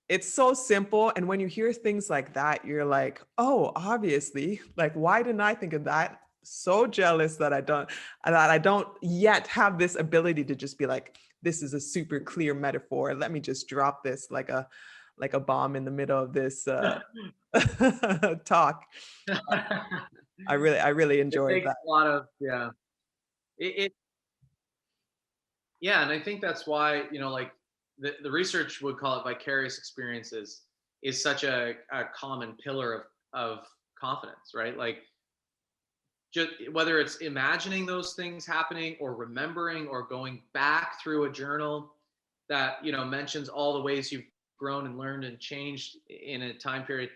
it's so simple. And when you hear things like that, you're like, oh, obviously, like, why didn't I think of that? So jealous that I don't yet have this ability to just be like, this is a super clear metaphor. Let me just drop this like a bomb in the middle of this talk. I really It enjoyed takes that. a lot of, yeah. It Yeah, and I think that's why, like the research would call it vicarious experiences is such a common pillar of confidence, right? Like, just whether it's imagining those things happening or remembering or going back through a journal that mentions all the ways you've grown and learned and changed in a time period.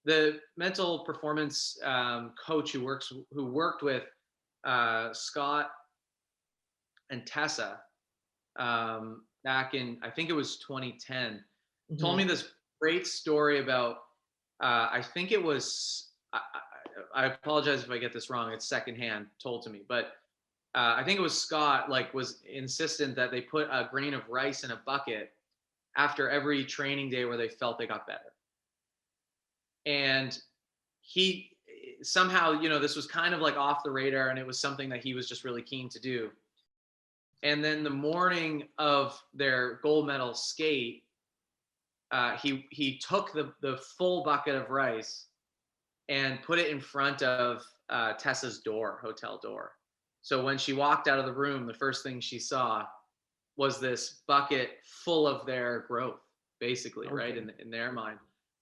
The mental performance coach who worked with Scott and Tessa back in, I think it was 2010, told me this great story about I think it was I apologize if I get this wrong, it's secondhand told to me, but I think it was Scott was insistent that they put a grain of rice in a bucket after every training day where they felt they got better. And he somehow, this was kind of like off the radar, and it was something that he was just really keen to do. And then the morning of their gold medal skate, he took the full bucket of rice and put it in front of Tessa's hotel door. So when she walked out of the room, the first thing she saw was this bucket full of their growth, basically, okay, right, in their mind.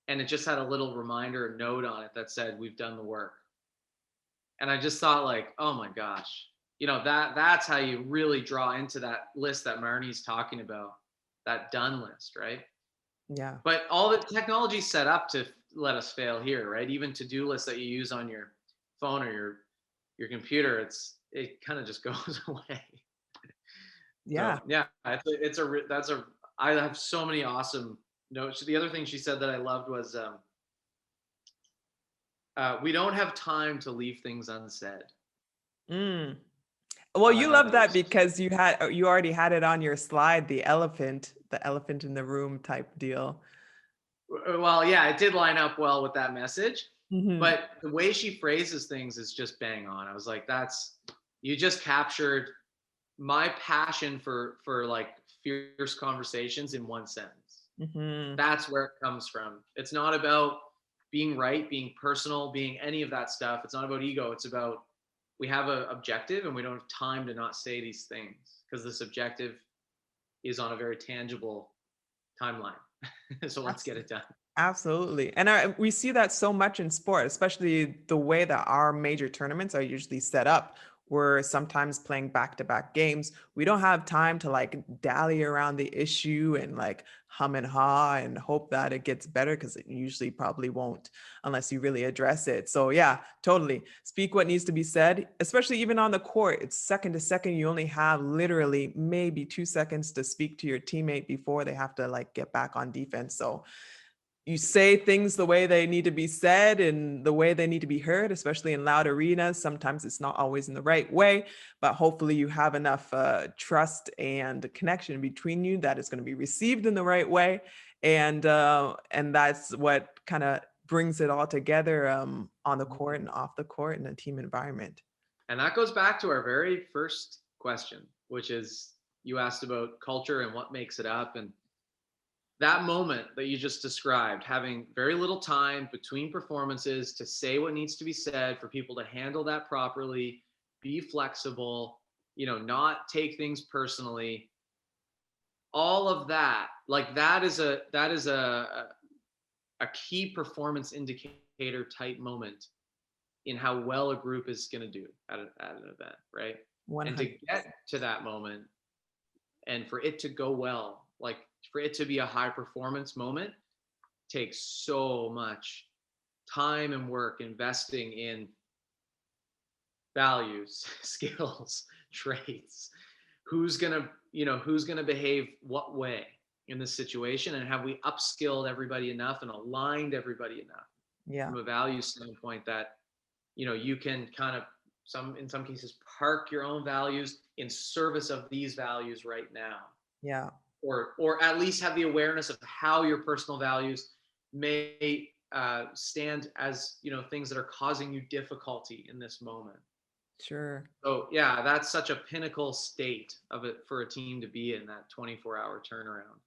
And it just had a little reminder note on it that said, "We've done the work." And I just thought, like, oh my gosh, that's how you really draw into that list that Marnie's talking about, that done list, right? Yeah. But all the technology set up to let us fail here, right? Even to-do lists that you use on your phone or your computer, it kind of just goes away. Yeah. So, yeah, I have so many awesome notes. The other thing she said that I loved was, we don't have time to leave things unsaid. Well, you love that because you already had it on your slide, the elephant in the room type deal. Well, yeah, it did line up well with that message, but the way she phrases things is just bang on. I was like, you just captured my passion for like fierce conversations in one sentence. That's where it comes from. It's not about being right, being personal, being any of that stuff. It's not about ego. It's about, we have an objective and we don't have time to not say these things because this objective is on a very tangible timeline. So let's get it done. Absolutely. And we see that so much in sport, especially the way that our major tournaments are usually set up. We're sometimes playing back-to-back games. We don't have time to like dally around the issue and like hum and haw and hope that it gets better, because it usually probably won't unless you really address it. So yeah, totally. Speak what needs to be said, especially even on the court. It's second to second. You only have literally maybe 2 seconds to speak to your teammate before they have to like get back on defense. So you say things the way they need to be said and the way they need to be heard, especially in loud arenas. Sometimes it's not always in the right way, but hopefully you have enough trust and connection between you that it's going to be received in the right way. And that's what kind of brings it all together on the court Mhm. and off the court in a team environment. And that goes back to our very first question, which is you asked about culture and what makes it up. And that moment that you just described, having very little time between performances to say what needs to be said, for people to handle that properly, be flexible, not take things personally, all of that, like that is a key performance indicator type moment in how well a group is going to do at an event, right? And to get 100%. to that moment and for it to go well, like for it to be a high performance moment, takes so much time and work investing in values, skills, traits. Who's gonna behave what way in this situation, and have we upskilled everybody enough and aligned everybody enough Yeah. from a value standpoint that you can kind of in some cases park your own values in service of these values right now, Yeah. or at least have the awareness of how your personal values may stand as things that are causing you difficulty in this moment. Sure. So yeah, that's such a pinnacle state of it for a team to be in, that 24-hour turnaround.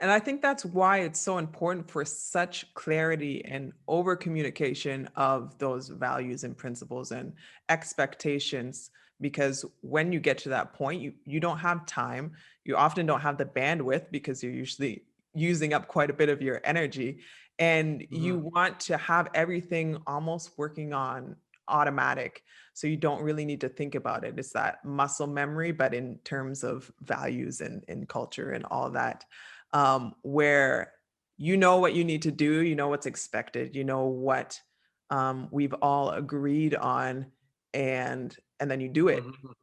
And I think that's why it's so important for such clarity and over communication of those values and principles and expectations. Because when you get to that point, you don't have time. You often don't have the bandwidth because you're usually using up quite a bit of your energy. And you Mhm. want to have everything almost working on automatic. So you don't really need to think about it. It's that muscle memory, but in terms of values and culture and all that, where you know what you need to do, you know what's expected, you know what we've all agreed on, and then you do it. Mhm.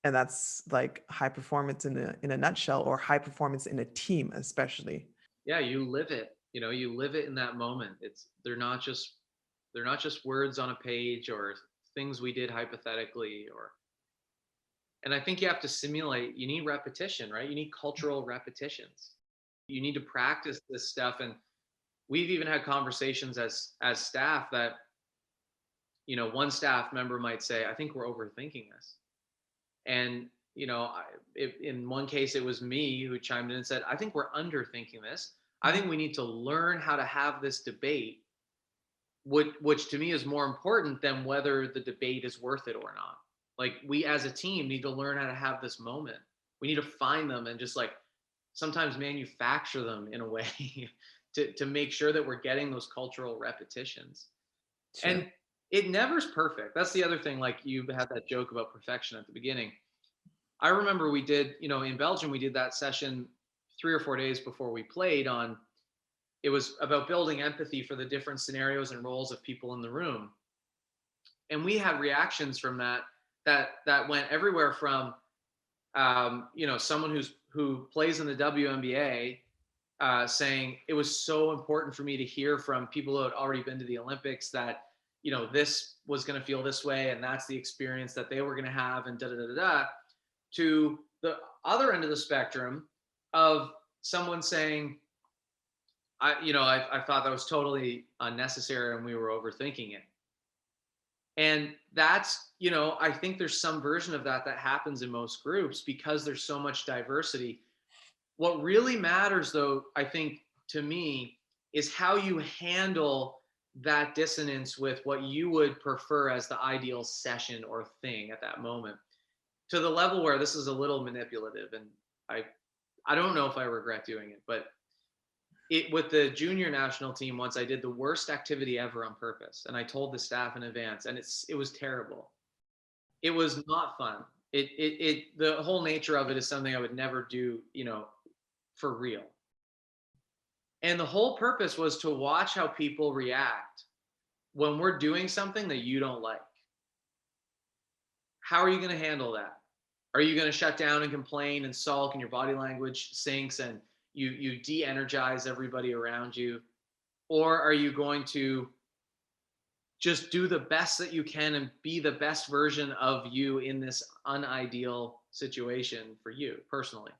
And that's like high performance in a nutshell, or high performance in a team, especially. Yeah, you live it. You live it in that moment. They're not just words on a page or things we did hypothetically, or and I think you have to simulate. You need repetition, right? You need cultural repetitions. You need to practice this stuff. And we've even had conversations as staff that one staff member might say, I think we're overthinking this. And in one case it was me who chimed in and said, I think we're underthinking this. I Mhm. think we need to learn how to have this debate, which to me is more important than whether the debate is worth it or not. Like, we as a team need to learn how to have this moment. We need to find them and just like sometimes manufacture them in a way to make sure that we're getting those cultural repetitions. Sure. And it never's perfect. That's the other thing. Like, you had that joke about perfection at the beginning. I remember we did, in Belgium, we did that session 3 or 4 days before we played on, it was about building empathy for the different scenarios and roles of people in the room. And we had reactions from that went everywhere from, someone who plays in the WNBA, saying it was so important for me to hear from people who had already been to the Olympics that this was going to feel this way, and that's the experience that they were going to have, and da da da da da. To the other end of the spectrum of someone saying, I thought that was totally unnecessary and we were overthinking it. And that's, I think there's some version of that happens in most groups because there's so much diversity. What really matters, though, I think, to me, is how you handle that dissonance with what you would prefer as the ideal session or thing at that moment, to the level where this is a little manipulative. And I don't know if I regret doing it, but with the junior national team, once I did the worst activity ever on purpose, and I told the staff in advance, and it was terrible. It was not fun. The whole nature of it is something I would never do, for real. And the whole purpose was to watch how people react when we're doing something that you don't like. How are you going to handle that? Are you going to shut down and complain and sulk, and your body language sinks and you de-energize everybody around you? Or are you going to just do the best that you can and be the best version of you in this unideal situation for you personally?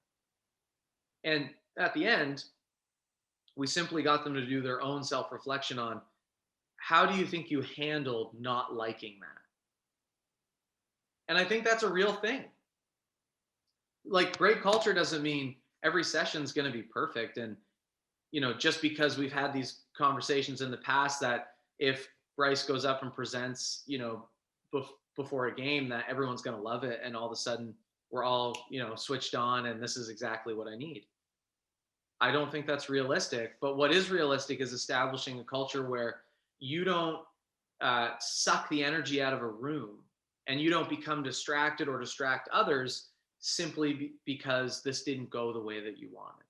And at the end, we simply got them to do their own self-reflection on, how do you think you handled not liking that? And I think that's a real thing. Like, great culture doesn't mean every session is going to be perfect. And, just because we've had these conversations in the past that if Bryce goes up and presents, before a game, that everyone's going to love it. And all of a sudden we're all, switched on and this is exactly what I need. I don't think that's realistic. But what is realistic is establishing a culture where you don't suck the energy out of a room, and you don't become distracted or distract others simply because this didn't go the way that you wanted.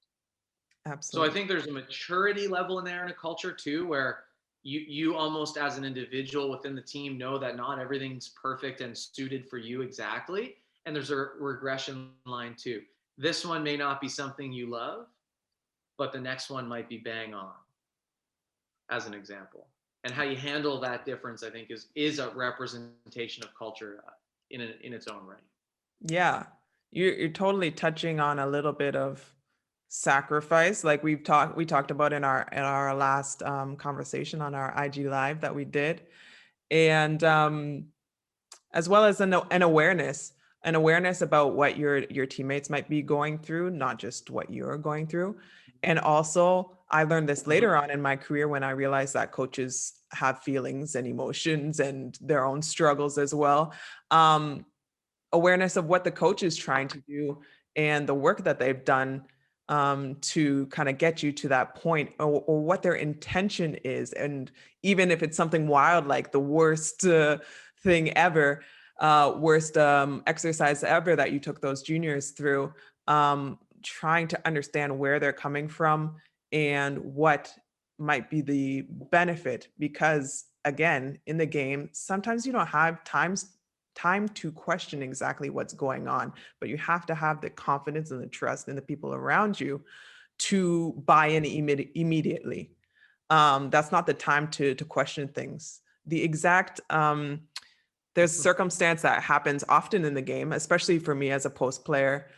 So I Absolutely. think there's a maturity level in there in a culture too, where you almost as an individual within the team know that not everything's perfect and suited for you exactly. And there's a regression line too. This one may not be something you love, but the next one might be bang on, as an example. And how you handle that difference, I think, is a representation of culture in its own right. Yeah. You're totally touching on a little bit of sacrifice, like we talked about in our last conversation on our IG live that we did. And as well as an awareness about what your teammates might be going through, not just what you're going through. And also, I learned this later on in my career when I realized that coaches have feelings and emotions and their own struggles as well. Awareness of what the coach is trying to do and the work that they've done to kind of get you to that point, or what their intention is. And even if it's something wild, like the worst thing ever, worst exercise ever that you took those juniors through, trying to understand where they're coming from and what might be the benefit. Because again, in the game, sometimes you don't have time to question exactly what's going on, but you have to have the confidence and the trust in the people around you to buy in immediately. That's not the time to question things. The exact there's circumstance that happens often in the game, especially for me as a post player.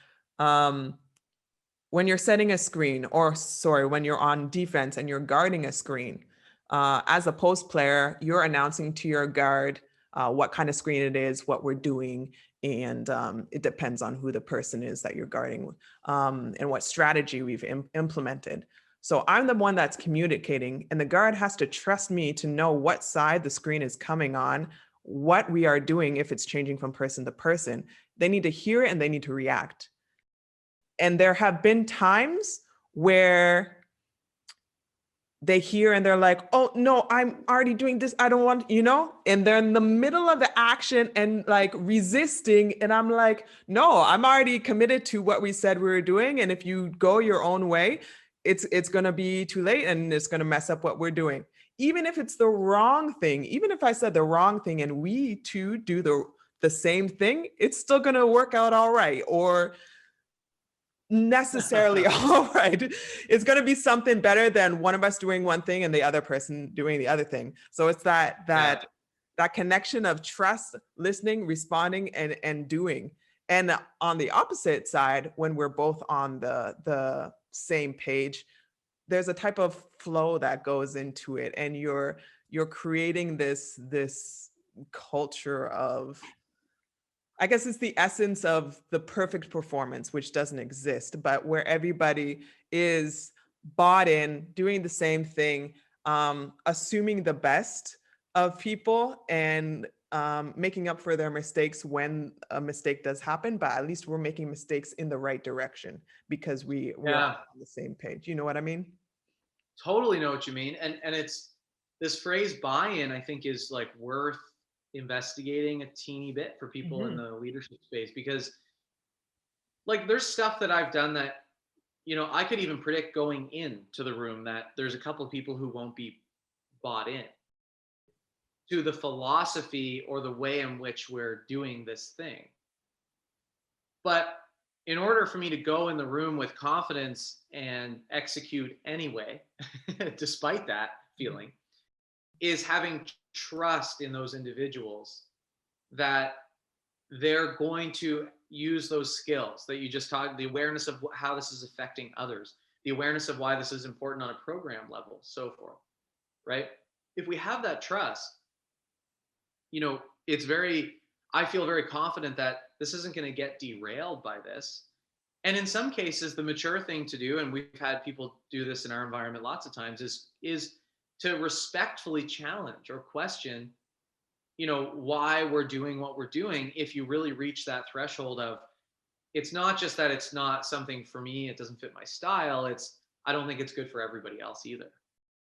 When you're setting a screen, or sorry, when you're on defense and you're guarding a screen, as a post player, you're announcing to your guard what kind of screen it is, what we're doing, and it depends on who the person is that you're guarding, and what strategy we've implemented. So I'm the one that's communicating, and the guard has to trust me to know what side the screen is coming on, what we are doing if it's changing from person to person. They need to hear it and they need to react. And there have been times where they hear and they're like, oh no, I'm already doing this, I don't want, and they're in the middle of the action and like resisting. And I'm like, no, I'm already committed to what we said we were doing. And if you go your own way, it's going to be too late and it's going to mess up what we're doing. Even if it's the wrong thing, even if I said the wrong thing and we two do the same thing, it's still going to work out all right. Or necessarily all right. It's going to be something better than one of us doing one thing and the other person doing the other thing. So it's that connection of trust, listening, responding, and doing. And on the opposite side, when we're both on the same page, there's a type of flow that goes into it, and you're creating this culture of, I guess it's the essence of the perfect performance, which doesn't exist, but where everybody is bought in, doing the same thing, assuming the best of people, and making up for their mistakes when a mistake does happen. But at least we're making mistakes in the right direction because we're Yeah, on the same page. You know what I mean? totally know what you mean. And it's this phrase buy-in, I think, is like worth investigating a teeny bit for people in Mhm. the leadership space, because like there's stuff that I've done that, I could even predict going into the room that there's a couple of people who won't be bought in to the philosophy or the way in which we're doing this thing. But in order for me to go in the room with confidence and execute anyway, despite that feeling, is having trust in those individuals that they're going to use those skills that you just talked, the awareness of how this is affecting others, the awareness of why this is important on a program level, so forth, right? if we have that trust, you know, it's very, I feel very confident that this isn't going to get derailed by this. And in some cases, the mature thing to do, and we've had people do this in our environment lots of times, is to respectfully challenge or question, you know, why we're doing what we're doing. If you really reach that threshold of, it's not just that it's not something for me, it doesn't fit my style, it's, I don't think it's good for everybody else either.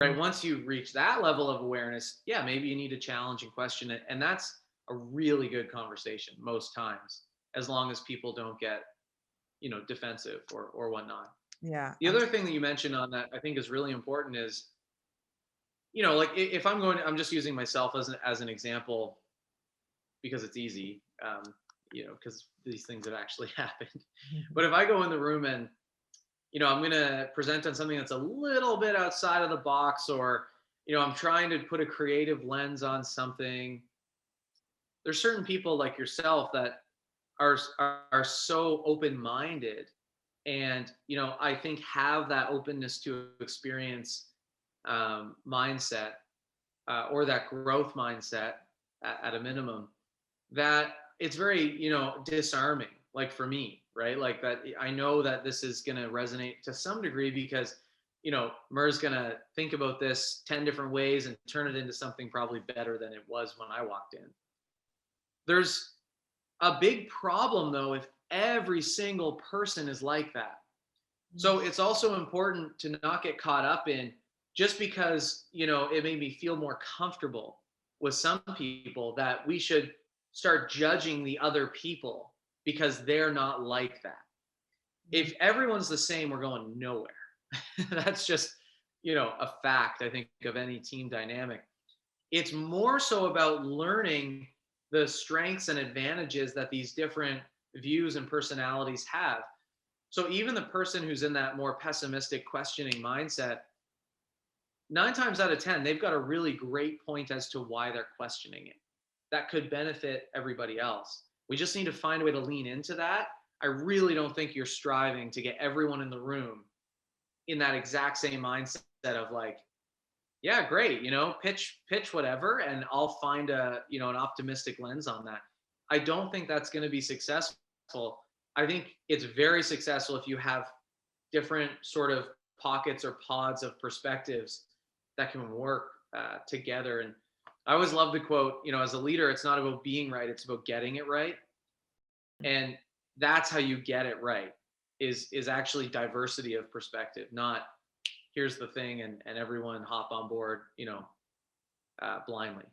Right? Once you reach that level of awareness, yeah, maybe you need to challenge and question it. And that's a really good conversation most times, as long as people don't get, you know, defensive or whatnot. Yeah. The other thing that you mentioned on that I think is really important is, you know, like if I'm going, I'm just using myself as an example because it's easy, you know, because these things have actually happened. But if I go in the room and, you know, I'm going to present on something that's a little bit outside of the box, or, you know, I'm trying to put a creative lens on something, there's certain people like yourself that are so open-minded, and, you know, I think have that openness to experience mindset, or that growth mindset at a minimum, that it's very, you know, disarming, like for me, right? Like that, I know that this is going to resonate to some degree because, you know, Mur's going to think about this 10 different ways and turn it into something probably better than it was when I walked in. There's a big problem though if every single person is like that. So it's also important to not get caught up in, just because, you know, it made me feel more comfortable with some people, that we should start judging the other people because they're not like that. If everyone's the same, we're going nowhere. That's just, you know, a fact, I think, of any team dynamic. It's more so about learning the strengths and advantages that these different views and personalities have. So even the person who's in that more pessimistic, questioning mindset, 9 times out of 10, they've got a really great point as to why they're questioning it. That could benefit everybody else. We just need to find a way to lean into that. I really don't think you're striving to get everyone in the room in that exact same mindset of like, yeah, great, you know, pitch whatever, and I'll find a, you know, an optimistic lens on that. I don't think that's going to be successful. I think it's very successful if you have different sort of pockets or pods of perspectives that can work together. And I always love the quote, you know, as a leader, it's not about being right, it's about getting it right. And that's how you get it right, is actually diversity of perspective, not here's the thing and everyone hop on board, you know, blindly.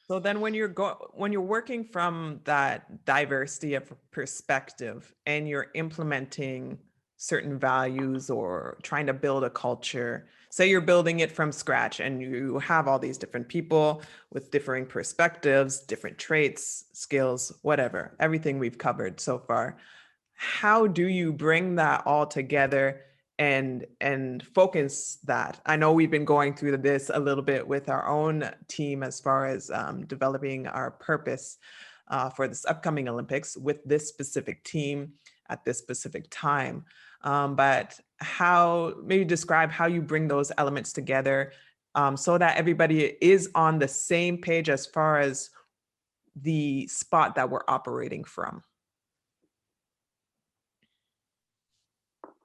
So then when you're working from that diversity of perspective and you're implementing certain values or trying to build a culture, say you're building it from scratch and you have all these different people with differing perspectives, different traits, skills, whatever, everything we've covered so far. How do you bring that all together and focus that? I know we've been going through this a little bit with our own team as far as developing our purpose for this upcoming Olympics with this specific team at this specific time. But maybe describe how you bring those elements together so that everybody is on the same page as far as the spot that we're operating from.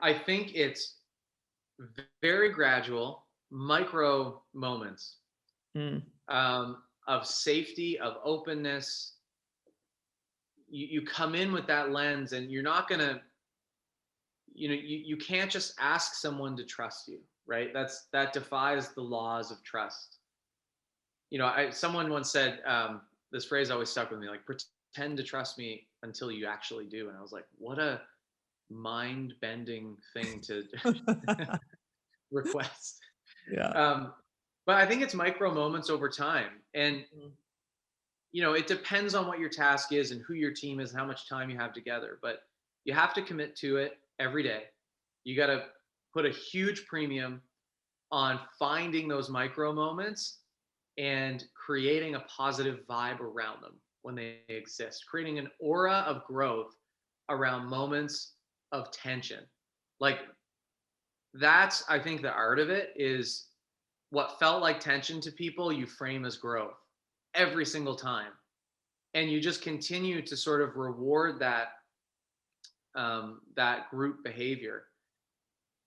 I think it's very gradual, micro moments of safety, of openness. You come in with that lens, and you're not going to, you know, you can't just ask someone to trust you, right? That defies the laws of trust. You know, someone once said, this phrase always stuck with me, like, pretend to trust me until you actually do. And I was like, what a mind-bending thing to request. Yeah. But I think it's micro moments over time. And, you know, it depends on what your task is and who your team is and how much time you have together. But you have to commit to it every day. You got to put a huge premium on finding those micro moments and creating a positive vibe around them when they exist, creating an aura of growth around moments of tension. Like, that's, I think, the art of it is what felt like tension to people, you frame as growth every single time. And you just continue to sort of reward that group behavior.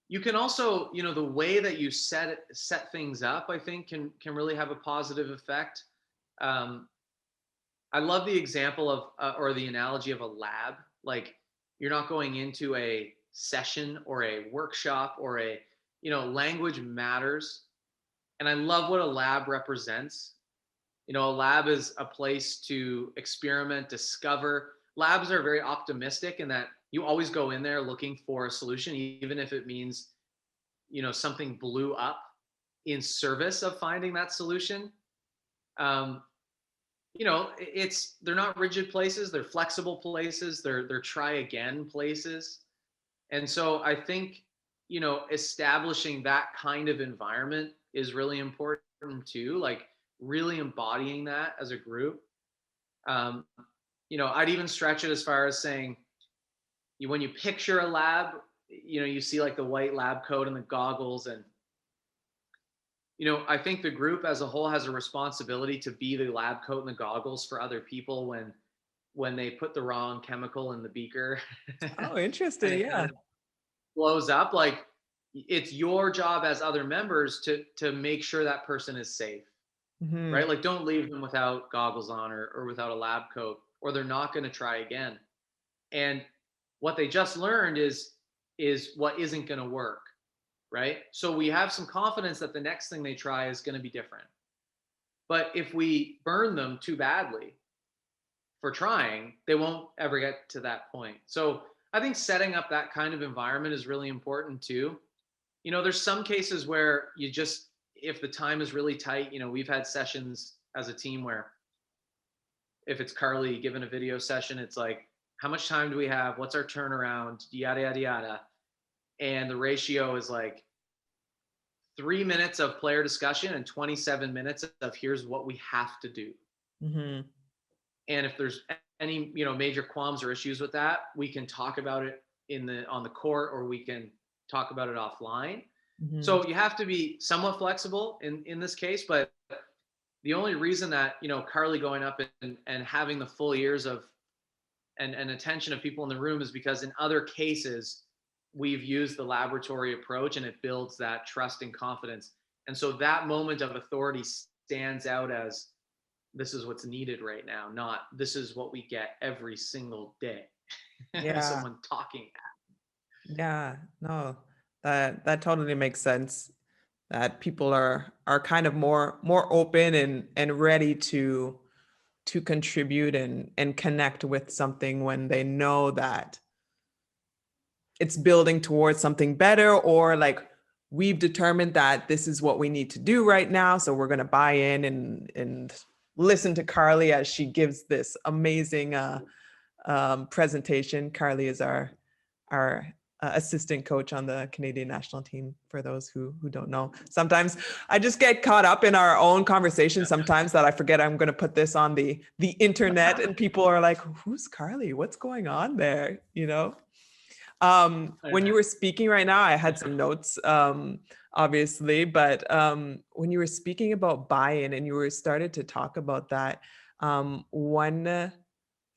You can also, the way that you set things up, I think can really have a positive effect. Um, I love the example of or the analogy of a lab. Like, you're not going into a session or a workshop or language matters. And I love what a lab represents. A lab is a place to experiment, discover. Labs are very optimistic in that you always go in there looking for a solution, even if it means, something blew up in service of finding that solution. Um, they're not rigid places, they're flexible places, they're try again places. And so I think, establishing that kind of environment is really important too, like really embodying that as a group. um, I'd even stretch it as far as saying, when you picture a lab, you see like the white lab coat and the goggles, and I think the group as a whole has a responsibility to be the lab coat and the goggles for other people when they put the wrong chemical in the beaker Oh, and interesting. it kind Yeah. of blows up. Like, it's your job as other members to make sure that person is safe, Hmm. right? Like, don't leave them without goggles on or without a lab coat, or they're not going to try again. And what they just learned is what isn't going to work, right? So we have some confidence that the next thing they try is going to be different. But if we burn them too badly for trying, they won't ever get to that point. So I think setting up that kind of environment is really important too. There's some cases where if the time is really tight, we've had sessions as a team where if it's Carly given a video session, it's like, how much time do we have? What's our turnaround? Yada, yada, yada. And the ratio is like 3 minutes of player discussion and 27 minutes of here's what we have to do. Hmm. And if there's any, major qualms or issues with that, we can talk about it on the court, or we can talk about it offline. Hmm. So you have to be somewhat flexible in this case, but the only reason that, Carly going up and having the full ears of and attention of people in the room is because in other cases, we've used the laboratory approach and it builds that trust and confidence. And so that moment of authority stands out as, this is what's needed right now, not this is what we get every single day. Yeah. Someone talking. Yeah. No, that totally makes sense. That people are kind of more open and ready to contribute and connect with something when they know that it's building towards something better, or like, we've determined that this is what we need to do right now, so we're going to buy in and listen to Carly as she gives this amazing presentation. Carly is our assistant coach on the Canadian national team, for those who don't know. Sometimes I just get caught up in our own conversation sometimes that I forget I'm going to put this on the internet, and people are like, who's Carly? What's going on there? When you were speaking right now, I had some notes, obviously, but when you were speaking about buy-in and you were started to talk about that, one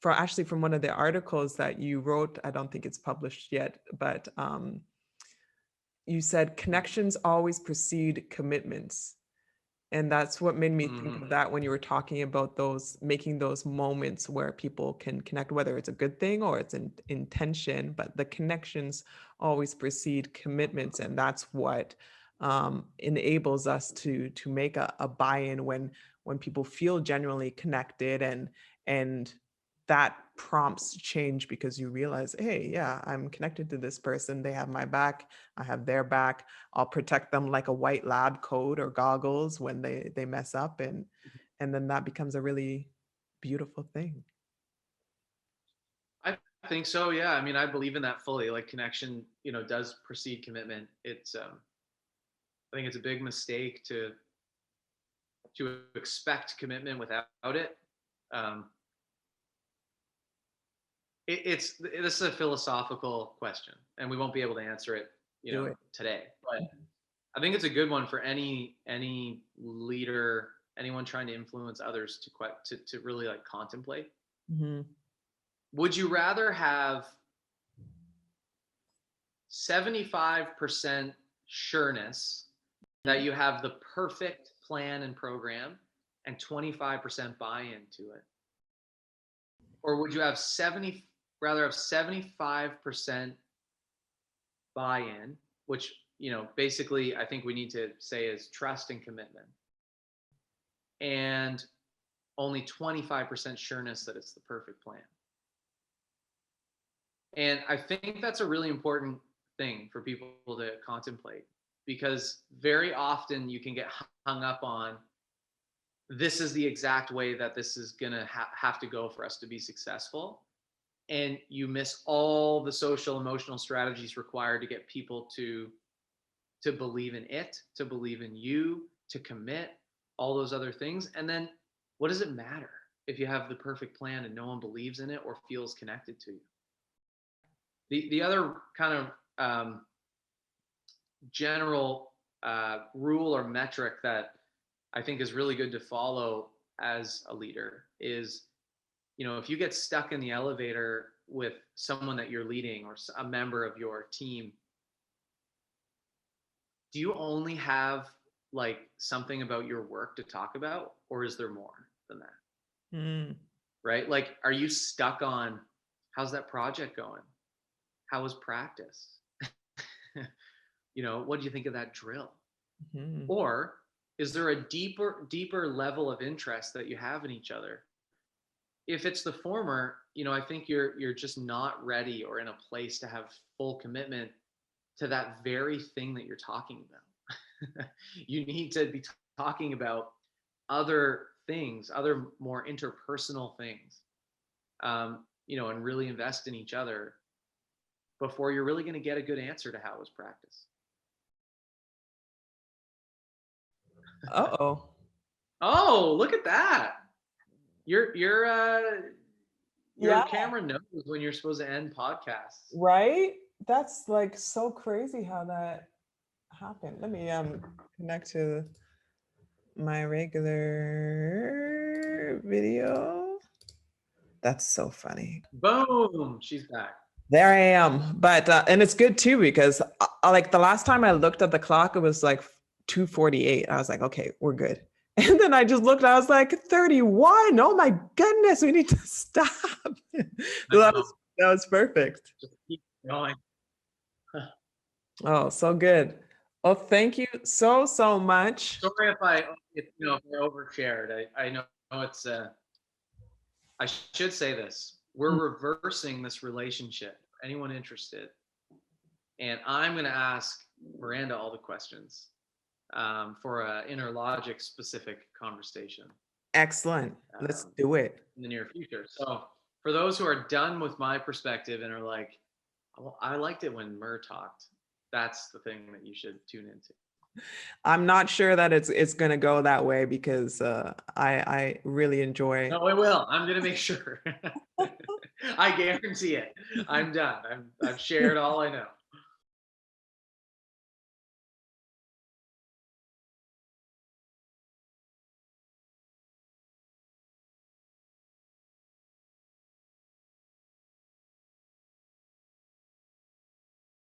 from one of the articles that you wrote, I don't think it's published yet, but you said connections always precede commitments. And that's what made me think Mm-hmm. of that when you were talking about making those moments where people can connect, whether it's a good thing or it's an intention, but the connections always precede commitments. And that's what enables us to make a buy-in when people feel genuinely connected, and that prompts change, because you realize, hey, yeah, I'm connected to this person. They have my back. I have their back. I'll protect them like a white lab coat or goggles when they mess up, and then that becomes a really beautiful thing. I think so. Yeah. I mean, I believe in that fully. Like, connection, does precede commitment. I think it's a big mistake to expect commitment without it. Um, this is a philosophical question, and we won't be able to answer it, Do it. today. But I think it's a good one for any leader, anyone trying to influence others to really like contemplate. Mm-hmm. Would you rather have 75% sureness that you have the perfect plan and program and 25% buy-in to it? Or would you have 75% buy-in, which, basically I think we need to say is trust and commitment, and only 25% sureness that it's the perfect plan? And I think that's a really important thing for people to contemplate, because very often you can get hung up on, this is the exact way that this is going to have to go for us to be successful. And you miss all the social emotional strategies required to get people to believe in it, to believe in you, to commit, all those other things. And then what does it matter if you have the perfect plan and no one believes in it or feels connected to you? The other kind of general rule or metric that I think is really good to follow as a leader is, if you get stuck in the elevator with someone that you're leading or a member of your team, do you only have like something about your work to talk about, or is there more than that? Right? Like, are you stuck on, how's that project going? How was practice? What do you think of that drill? Or is there a deeper level of interest that you have in each other? If it's the former, I think you're just not ready or in a place to have full commitment to that very thing that you're talking about. You need to be talking about other things, other more interpersonal things, and really invest in each other before you're really going to get a good answer to how was practice. Uh-oh. Oh, look at that. Your camera knows when you're supposed to end podcasts. Right? That's like so crazy how that happened. Let me connect to my regular video. That's so funny. Boom, she's back. There I am. But and it's good too, because like the last time I looked at the clock, it was like 2:48. I was like, okay, we're good. And then I just looked, I was like 31. Oh my goodness, we need to stop. That was perfect. Just keep going. Oh, so good. Well, thank you so much. Sorry if I overshared. I know it's I should say this. We're reversing this relationship. Anyone interested? And I'm going to ask Miranda all the questions for an innerlogic specific conversation. Excellent. Let's do it in the near future. So for those who are done with my perspective and are like, well, I liked it when Mur talked, that's the thing that you should tune into. I'm not sure that it's going to go that way, because I really enjoy. No, it will. I'm going to make sure. I guarantee it. I'm done. I've shared all I know.